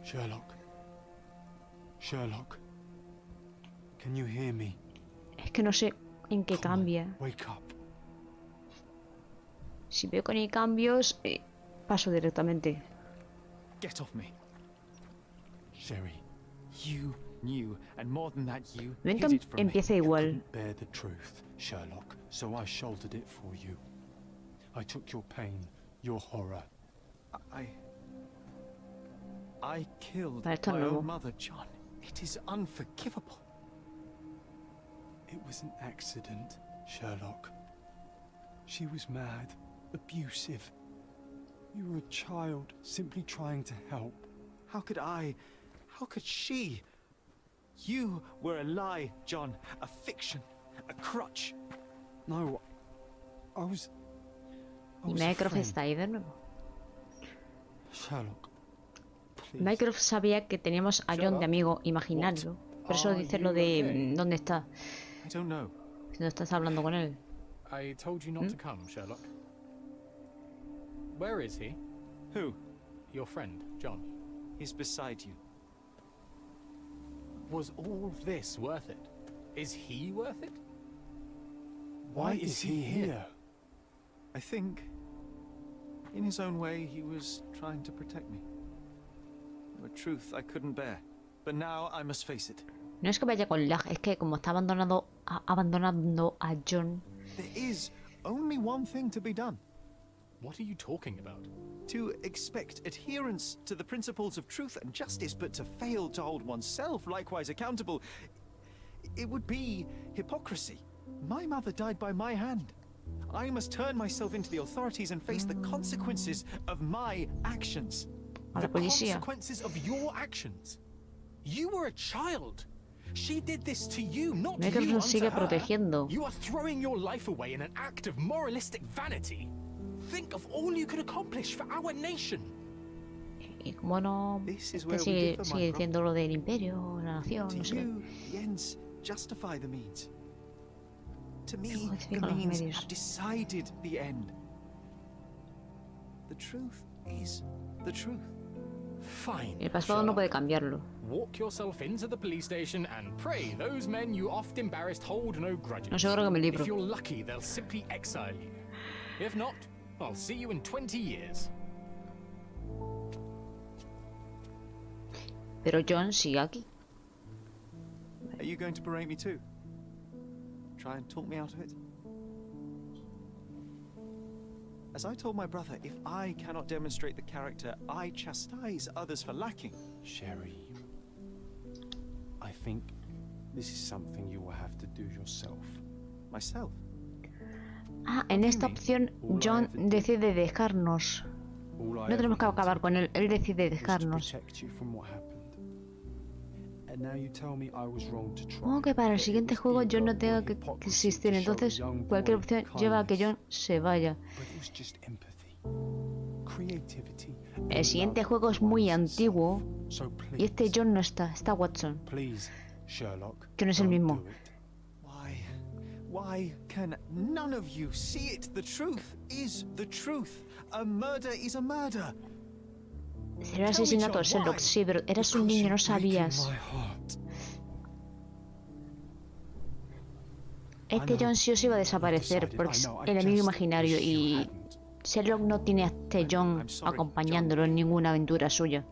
Sherlock. Sherlock. Can you hear me?
Es que no sé en qué cambia.
Wake up.
Si veo que no hay cambios, paso directamente.
Get off me.
Sherry.
You knew, and more than that, you
El
hid
evento
it from me.
empieza igual.
Couldn't bear the truth, Sherlock, so I shouldered it for you. I took your pain, your horror.
I killed
Vale, esto
my
nuevo.
own mother, John. It is unforgivable.
It was an accident, Sherlock. She was mad, abusive. You were a child, simply trying to help.
How could she? You were a lie, John. A fiction. A crutch.
No, I was
Y
a
Mycroft
friend.
está ahí de nuevo.
Sherlock, please.
Mycroft sabía que teníamos a John de amigo imaginario. Por eso dice lo de ¿dónde está?
I don't know.
Si no estás hablando con él.
I told you not to come, Sherlock. Where is he?
Who?
Your friend, John.
He's beside you.
Was all this worth it? Is he worth it?
Why is he here?
I think, in his own way, he was trying to protect me. A truth I couldn't bear. But now I must face it.
No es que vaya con lag, es que como está abandonando a John.
There is only one thing to be done.
What are you talking about?
To expect adherence to the principles of truth and justice, but to fail to hold oneself likewise accountable, it would be hypocrisy. My mother died by my hand. I must turn myself into the authorities and face the consequences of my actions.
A la
The
policía.
consequences of your actions. You were a child. She did this to you, not
Mycroft
you
nos
unto
sigue
her.
protegiendo.
You are throwing your life away in an act of moralistic vanity. Think of all you could accomplish for our nation.
Y como no,
This is
este
where we
sigue
differ,
sigue
Mycroft.
diciendo lo del imperio, la nación,
To
no sé qué.
you, the ends justify the means. To me,
Justifica
the
los
means
medios.
have decided the end. The truth is the truth.
Fine.
El pasado no puede
Sherlock.
cambiarlo.
Walk yourself into the police station and pray those men you oft embarrassed hold no grudges.
No seguro que me libro.
If you're lucky, they'll simply exile you. If not, I'll see you in 20 years.
Pero John sigue aquí.
Are you going to berate me too? Try and talk me out of it? As I told my brother, if I cannot demonstrate the character I chastise others for lacking.
Sherry, I think this is something you will have to do yourself.
Myself?
Ah, en esta opción John decide dejarnos.
All I
No tenemos que
ever
acabar con él, él decide
wanted was to
dejarnos.
protect you from what happened. And now you tell me I was wrong to try.
Supongo que para el
that it
siguiente
was
juego John no
ego
tenga
or
que
hypocrisy
existir,
to show
entonces
a young
cualquier
boy
opción lleva a que
kindness.
John se vaya.
But it was just empathy, creativity.
El
and
siguiente
love
juego es
for
muy
one's
antiguo
self. So
y este
please,
John no está, está Watson,
please, Sherlock,
que no es el
don't
mismo.
do it.
Why can none of you see it? The truth is the truth. A murder is a murder.
Era asesinato, Sherlock, sí, pero eras un niño, no sabías. Es que John sí os iba a desaparecer porque es el amigo imaginario y Sherlock no tiene a este John acompañándolo en ninguna aventura suya.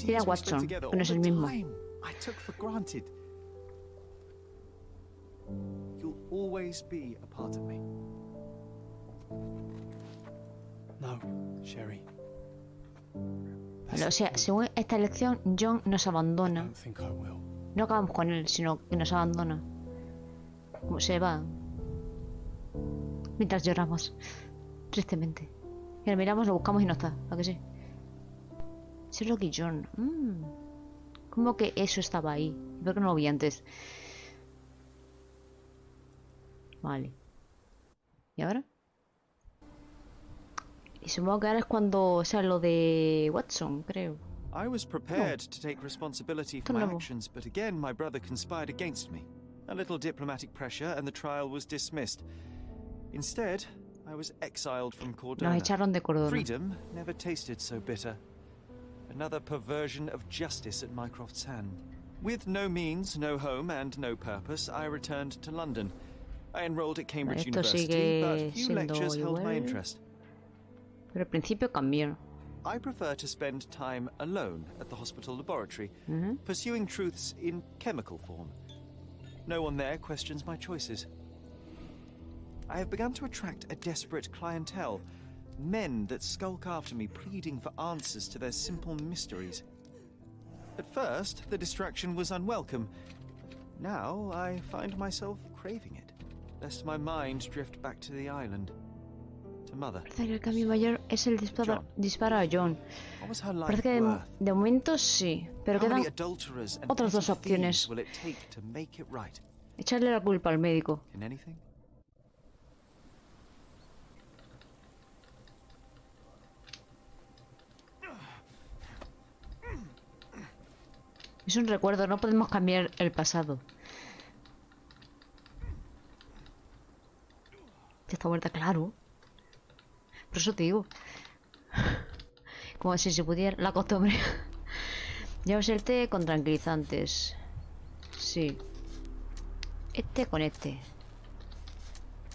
Tiene a Watson, que no es el mismo.
You'll always be a part of me.
No, Sherry.
Vale, o sea, según esta elección, John nos abandona.
I don't think I will.
No acabamos con él, sino que nos abandona. Como se va. Mientras lloramos. Tristemente. Y lo miramos, lo buscamos y no está. ¿A que sí? Sherlock y John. ¿Cómo que eso estaba ahí? ¿Por qué no lo vi antes? Vale. ¿Y ahora? Y supongo que ahora es cuando sea lo de Watson, creo.
I was prepared to take responsibility for my actions, but again my brother conspired against me. A little diplomatic pressure and the trial was dismissed. Instead, I was exiled from Cordona.
Nos echaron de Cordona.
Freedom never tasted so bitter. Another perversion of justice at Mycroft's hand. With no means, no home, and no purpose, I returned to London. I enrolled at Cambridge University, but few lectures held my interest.
Pero al principio cambió.
I prefer to spend time alone at the hospital laboratory, pursuing truths in chemical form. No one there questions my choices. I have begun to attract a desperate clientele, men that skulk after me, pleading for answers to their simple mysteries. At first, the distraction was unwelcome. Now, I find myself craving it, lest my mind drift back to the island, to Mother.
Parece que el cambio mayor es el disparo a John. Parece que de momento sí, pero quedan otras dos opciones. Echarle la culpa al médico. Es un recuerdo, no podemos cambiar el pasado. Ya está vuelta, claro. Por eso te digo. Como si se pudiera la costumbre. Llevamos el té con tranquilizantes. Sí. Este con este.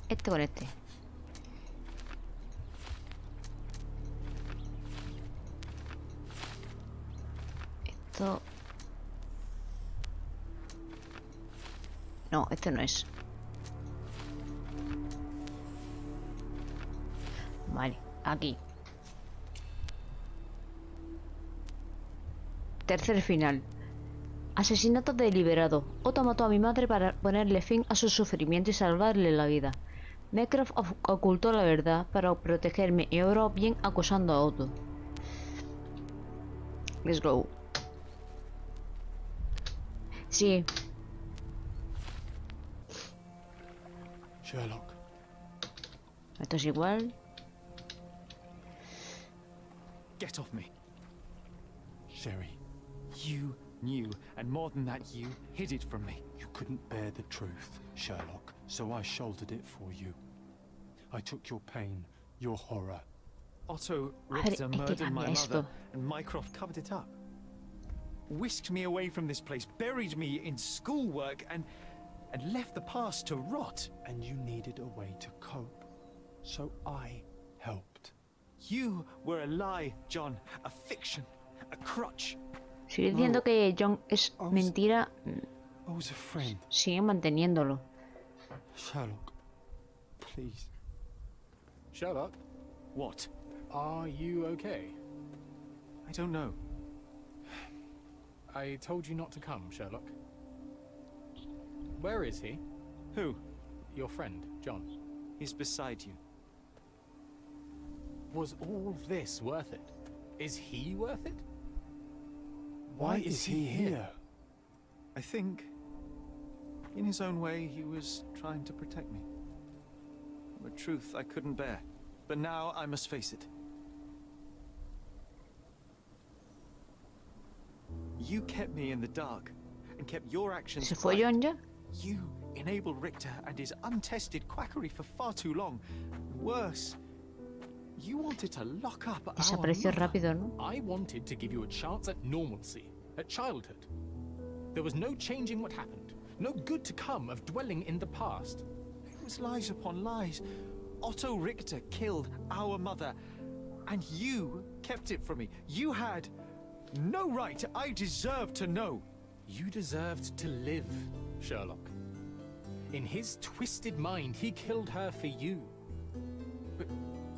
Este con este. Esto... No, este no es. Vale, aquí. Tercer final. Asesinato deliberado. Otto mató a mi madre para ponerle fin a su sufrimiento y salvarle la vida. Mycroft ocultó la verdad para protegerme y obró bien acosando a Otto. Let's go. Sí.
Sherlock.
Esto es igual.
Get off me.
Sherry.
You knew, and more than that, you hid it from me.
You couldn't bear the truth, Sherlock, so I shouldered it for you. I took your pain, your horror.
Otto Richter murdered my mother, and Mycroft covered it up. Whisked me away from this place, buried me in schoolwork, and left the past to rot.
And you needed a way to cope, so I helped.
You were a lie, John, a fiction, a crutch.
Sigue diciendo que John es mentira.
I was a friend.
Sigue manteniéndolo.
Sherlock, please.
Sherlock?
What?
Are you okay?
I don't know.
I told you not to come, Sherlock. Where is he?
Who?
Your friend, John.
He's beside you.
Was all this worth it? Is he worth it?
Why is he here?
I think, in his own way, he was trying to protect me. A truth I couldn't bear. But now I must face it. You kept me in the dark, and kept your actions
¿Se fue John ya?
You enabled Richter and his untested quackery for far too long. Worse,
You wanted to lock up our
Desapareció
mother.
rápido, ¿no?
I wanted to give you a chance at normalcy, at childhood. There was no changing what happened, no good to come of dwelling in the past.
It was lies upon lies. Otto Richter killed our mother, and you kept it from me. You had no right. I deserved to know.
You deserved to live, Sherlock. In his twisted mind, he killed her for you. But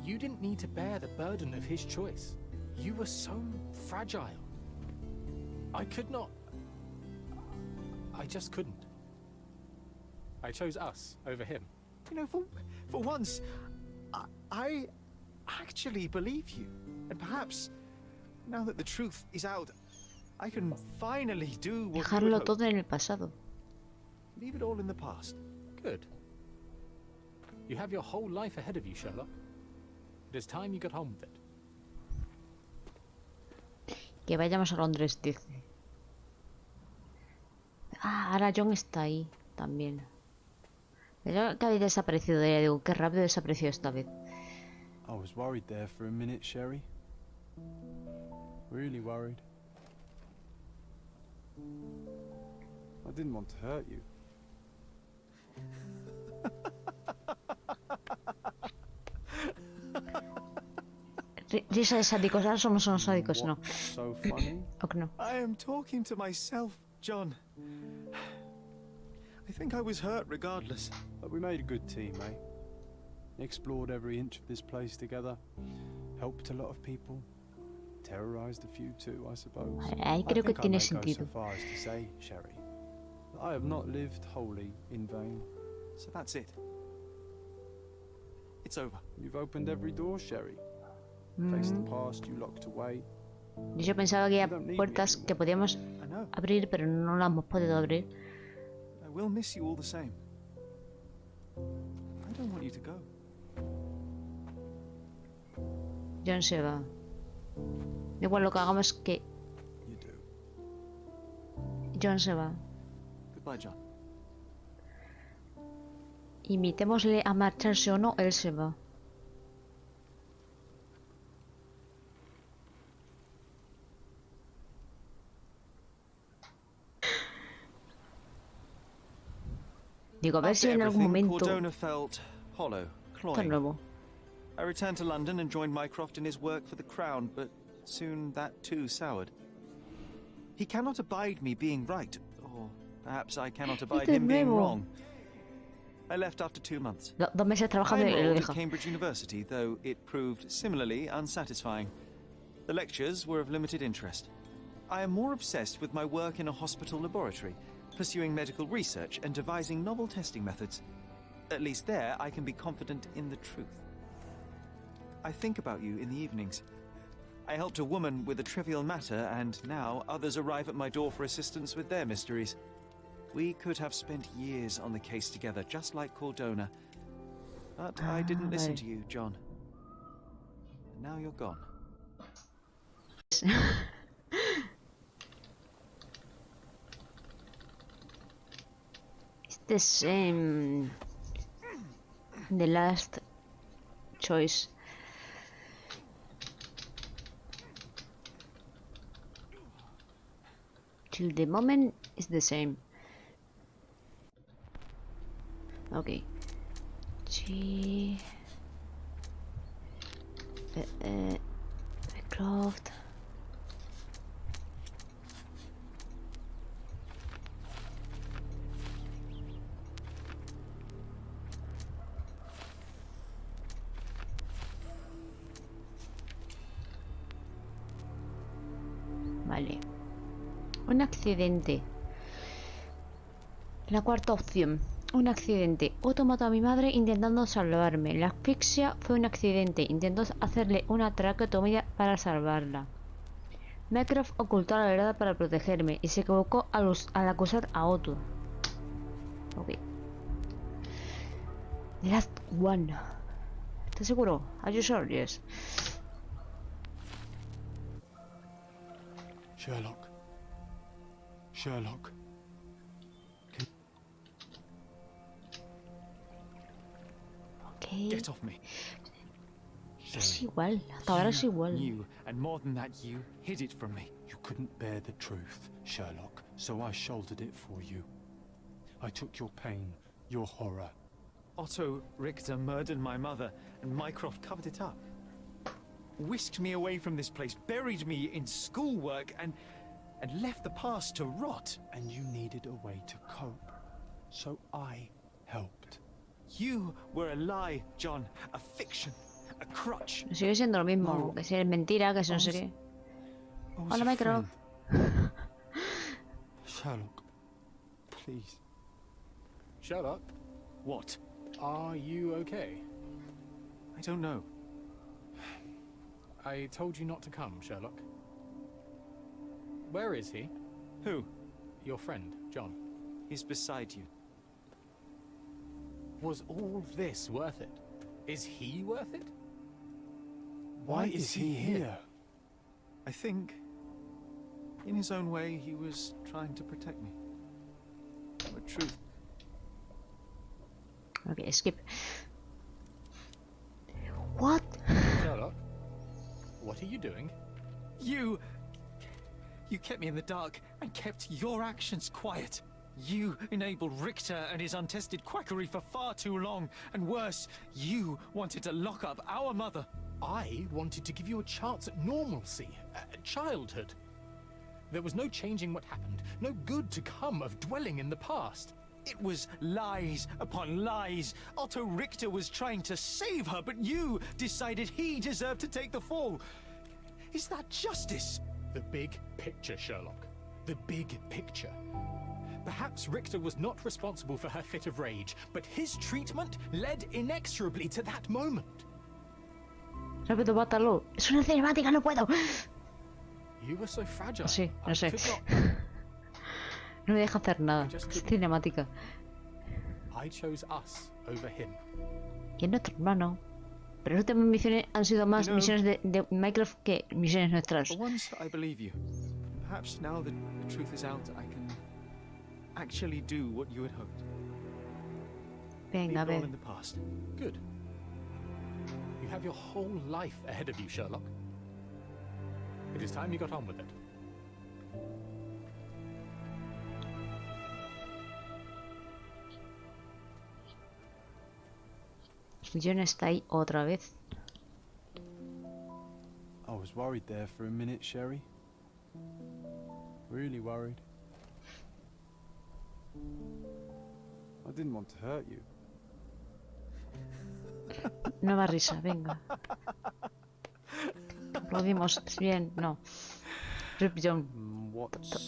you didn't need to bear the burden of his choice. You were so fragile. I could not... I just couldn't. I chose us over him.
You know, for once, I actually believe you. And perhaps, now that the truth is out, I can finally do what you
Dejarlo
would hope.
todo en el pasado.
Leave it all in the past.
Good. You have your whole life ahead of you, Sherlock. It is time you got on with it.
Que vayamos a Londres, dice. Ah, ahora John está ahí también. Pero que había desaparecido de ella. Digo, qué rápido desapareció esta vez.
I was worried there for a minute, Sherry. Really worried. I didn't want to hurt you.
Risa de sádicos, ahora somos unos sádicos, no.
What's so funny?
O que no.
I am talking to myself, John. I think I was hurt regardless.
But we made a good team, eh? Explored every inch of this place together. Helped a lot of people. Terrorized a few too, I suppose.
Ahí creo que
I
tiene
may go
sentido.
so far as to say, Sherry, that I have not lived wholly in vain.
So that's it. It's over.
You've opened every door, Sherry. Faced the past you locked away.
Yo pensaba que había puertas que podíamos
I know.
abrir, pero no las hemos podido abrir.
I will miss you all the same. I don't want you to go.
John se va. Igual lo que hagamos es que
You do.
John se va.
Goodbye, John.
Imitémosle a marcharse o no, él se va. Digo, a ver si en algún momento...
Cordona felt hollow,
Esto es
cloying.
nuevo.
I returned to London and joined Mycroft in his work for the Crown, but soon that too soured. He cannot abide me being right, or perhaps I cannot abide him being
nuevo.
wrong. I left after 2 months.
2 meses
I
trabajando y lo
enrolled
deja.
at Cambridge University, though it proved similarly unsatisfying. The lectures were of limited interest. I am more obsessed with my work in a hospital laboratory, pursuing medical research and devising novel testing methods. At least there, I can be confident in the truth. I think about you in the evenings. I helped a woman with a trivial matter, and now others arrive at my door for assistance with their mysteries. We could have spent years on the case together, just like Cordona. But I didn't listen
vale.
to you, John. And now you're gone.
It's the same. The last choice. Till the moment is the same. Okay. G. Craft. Vale. Un accidente. La cuarta opción. Un accidente. Otto mató a mi madre intentando salvarme. La asfixia fue un accidente. Intentó hacerle una traqueotomía para salvarla. Mycroft ocultó la verdad para protegerme y se equivocó al acusar a Otto. Ok. The last one. ¿Estás seguro? Are you sure? Yes.
Sherlock. Sherlock.
Ok.
Get off me.
Es igual, hasta ahora es igual.
You, and more than that, you hid it from me.
You couldn't bear the truth, Sherlock, so I shouldered it for you. I took your pain, your horror.
Otto Richter murdered my mother, and Mycroft covered it up. Whisked me away from this place, buried me in schoolwork, and left the past to rot.
And you needed a way to cope, so I helped.
You were a lie, John, a fiction, a crutch.
Sigue siendo lo mismo, que si es mentira, que si no sé qué. Hola, Mycroft.
Sherlock, please.
Sherlock,
What?
are you okay?
I don't know.
I told you not to come, Sherlock. Where is he?
Who?
Your friend, John.
He's beside you.
Was all this worth it? Is he worth it?
Why is he here?
I think, in his own way, he was trying to protect me. But truth.
Ok, skip. What?
Sherlock, what are you doing?
You kept me in the dark and kept your actions quiet. You enabled Richter and his untested quackery for far too long. And worse, you wanted to lock up our mother.
I wanted to give you a chance at normalcy, childhood. There was no changing what happened, no good to come of dwelling in the past.
It was lies upon lies. Otto Richter was trying to save her, but you decided he deserved to take the fall. Is that justice?
The big picture, Sherlock. The big picture. Perhaps Richter was not responsible for her fit of rage, but his treatment led inexorably to that moment.
Rápido, mátalo. Es una cinemática, no puedo.
You were so fragile.
Sí, no sé.
I could not...
No me deja hacer nada. Es cinemática.
I chose us over him.
Y es nuestro hermano. Pero las últimas misiones han sido más misiones de Mycroft que misiones nuestras.
For once, I believe you. Perhaps now that the truth is out, I can actually do what you had hoped.
Venga, a
Leave it all
ver.
in the past.
Good. You have your whole life ahead of you, Sherlock. It is time you got on with it.
John está ahí otra vez.
I was worried there for a minute, Sherry. Really worried. I didn't want to hurt you.
Nueva risa, venga. Aplaudimos. Bien, no. Rip John.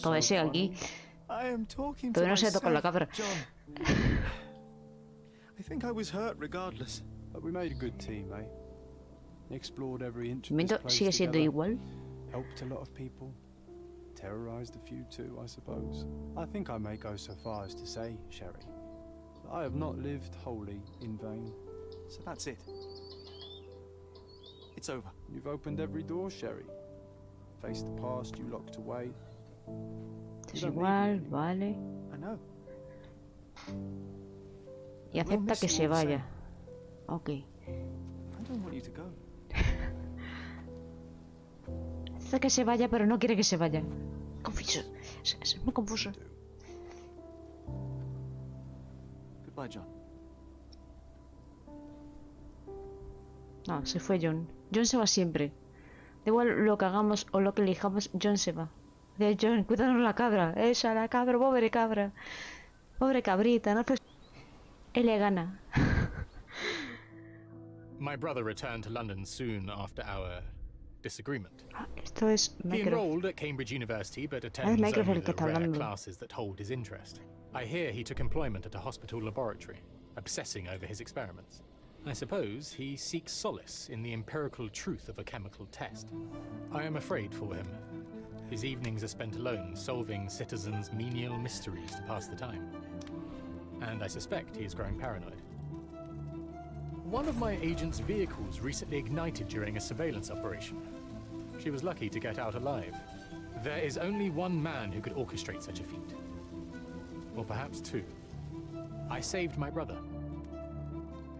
Todavía sigue aquí.
I am talking to
Todavía no se toca la
myself,
cabra.
John. I think I was hurt regardless.
But we made a good team, eh? Explored every inch
De
of this
momento
place
sigue siendo
together.
igual.
Helped a lot of people. Terrorized a few too, I suppose. I think I may go so far as to say, Sherry, that I have not lived wholly in vain.
So that's it. It's over.
You've opened every door, Sherry. Faced the past you locked away.
Es igual, vale.
I know.
Y acepta que se vaya. Ok.
I don't want you to go.
Acepta que se vaya, pero no quiere que se vaya. Confuso. Es muy confuso.
Goodbye, John.
No, se fue John. John se va siempre. Da igual lo que hagamos o lo que elijamos, John se va. John, cuídanos la cabra. Esa, la cabra, pobre cabra. Pobre cabrita, no pues... Él le gana.
My brother returned to London soon after our disagreement.
Esto es
He
Mycroft.
enrolled at Cambridge University, but attends
Mycroft
only
el que
the
está
rare
hablando.
classes that hold his interest. I hear he took employment at a hospital laboratory, obsessing over his experiments. I suppose he seeks solace in the empirical truth of a chemical test. I am afraid for him. His evenings are spent alone, solving citizens' menial mysteries to pass the time. And I suspect he is growing paranoid. One of my agent's vehicles recently ignited during a surveillance operation. She was lucky to get out alive. There is only one man who could orchestrate such a feat. Or perhaps two. I saved my brother.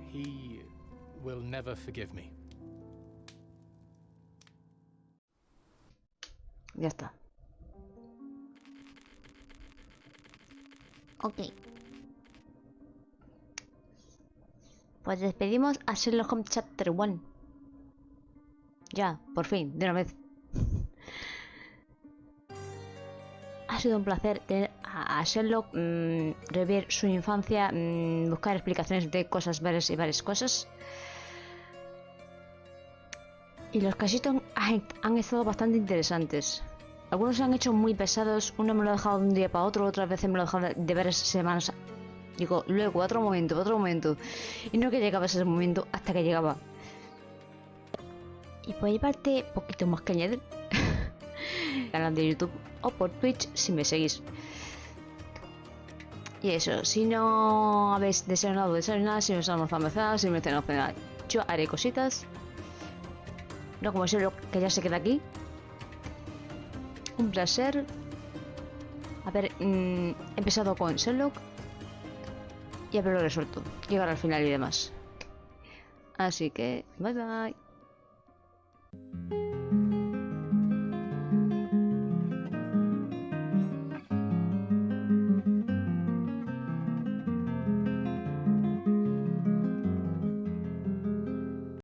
He will never forgive me.
Ya está. Ok. Pues despedimos a Sherlock Holmes Chapter 1. Ya, por fin, de una vez. Ha sido un placer tener a Sherlock, revivir su infancia, buscar explicaciones de cosas, varias y varias cosas. Y los casitos han estado bastante interesantes. Algunos se han hecho muy pesados, uno me lo ha dejado de un día para otro, otras veces me lo ha dejado de varias semanas. Digo, luego, otro momento. Y no que llegaba ese momento hasta que llegaba. Y por llevarte poquito más que añadir. Canal de YouTube o por Twitch si me seguís. Y eso, si no habéis desayunado, si no os almorzado, si me cenado, yo haré cositas. No como Sherlock, que ya se queda aquí. Un placer haber empezado con Sherlock y haberlo resuelto, llegar al final y demás. Así que, bye bye.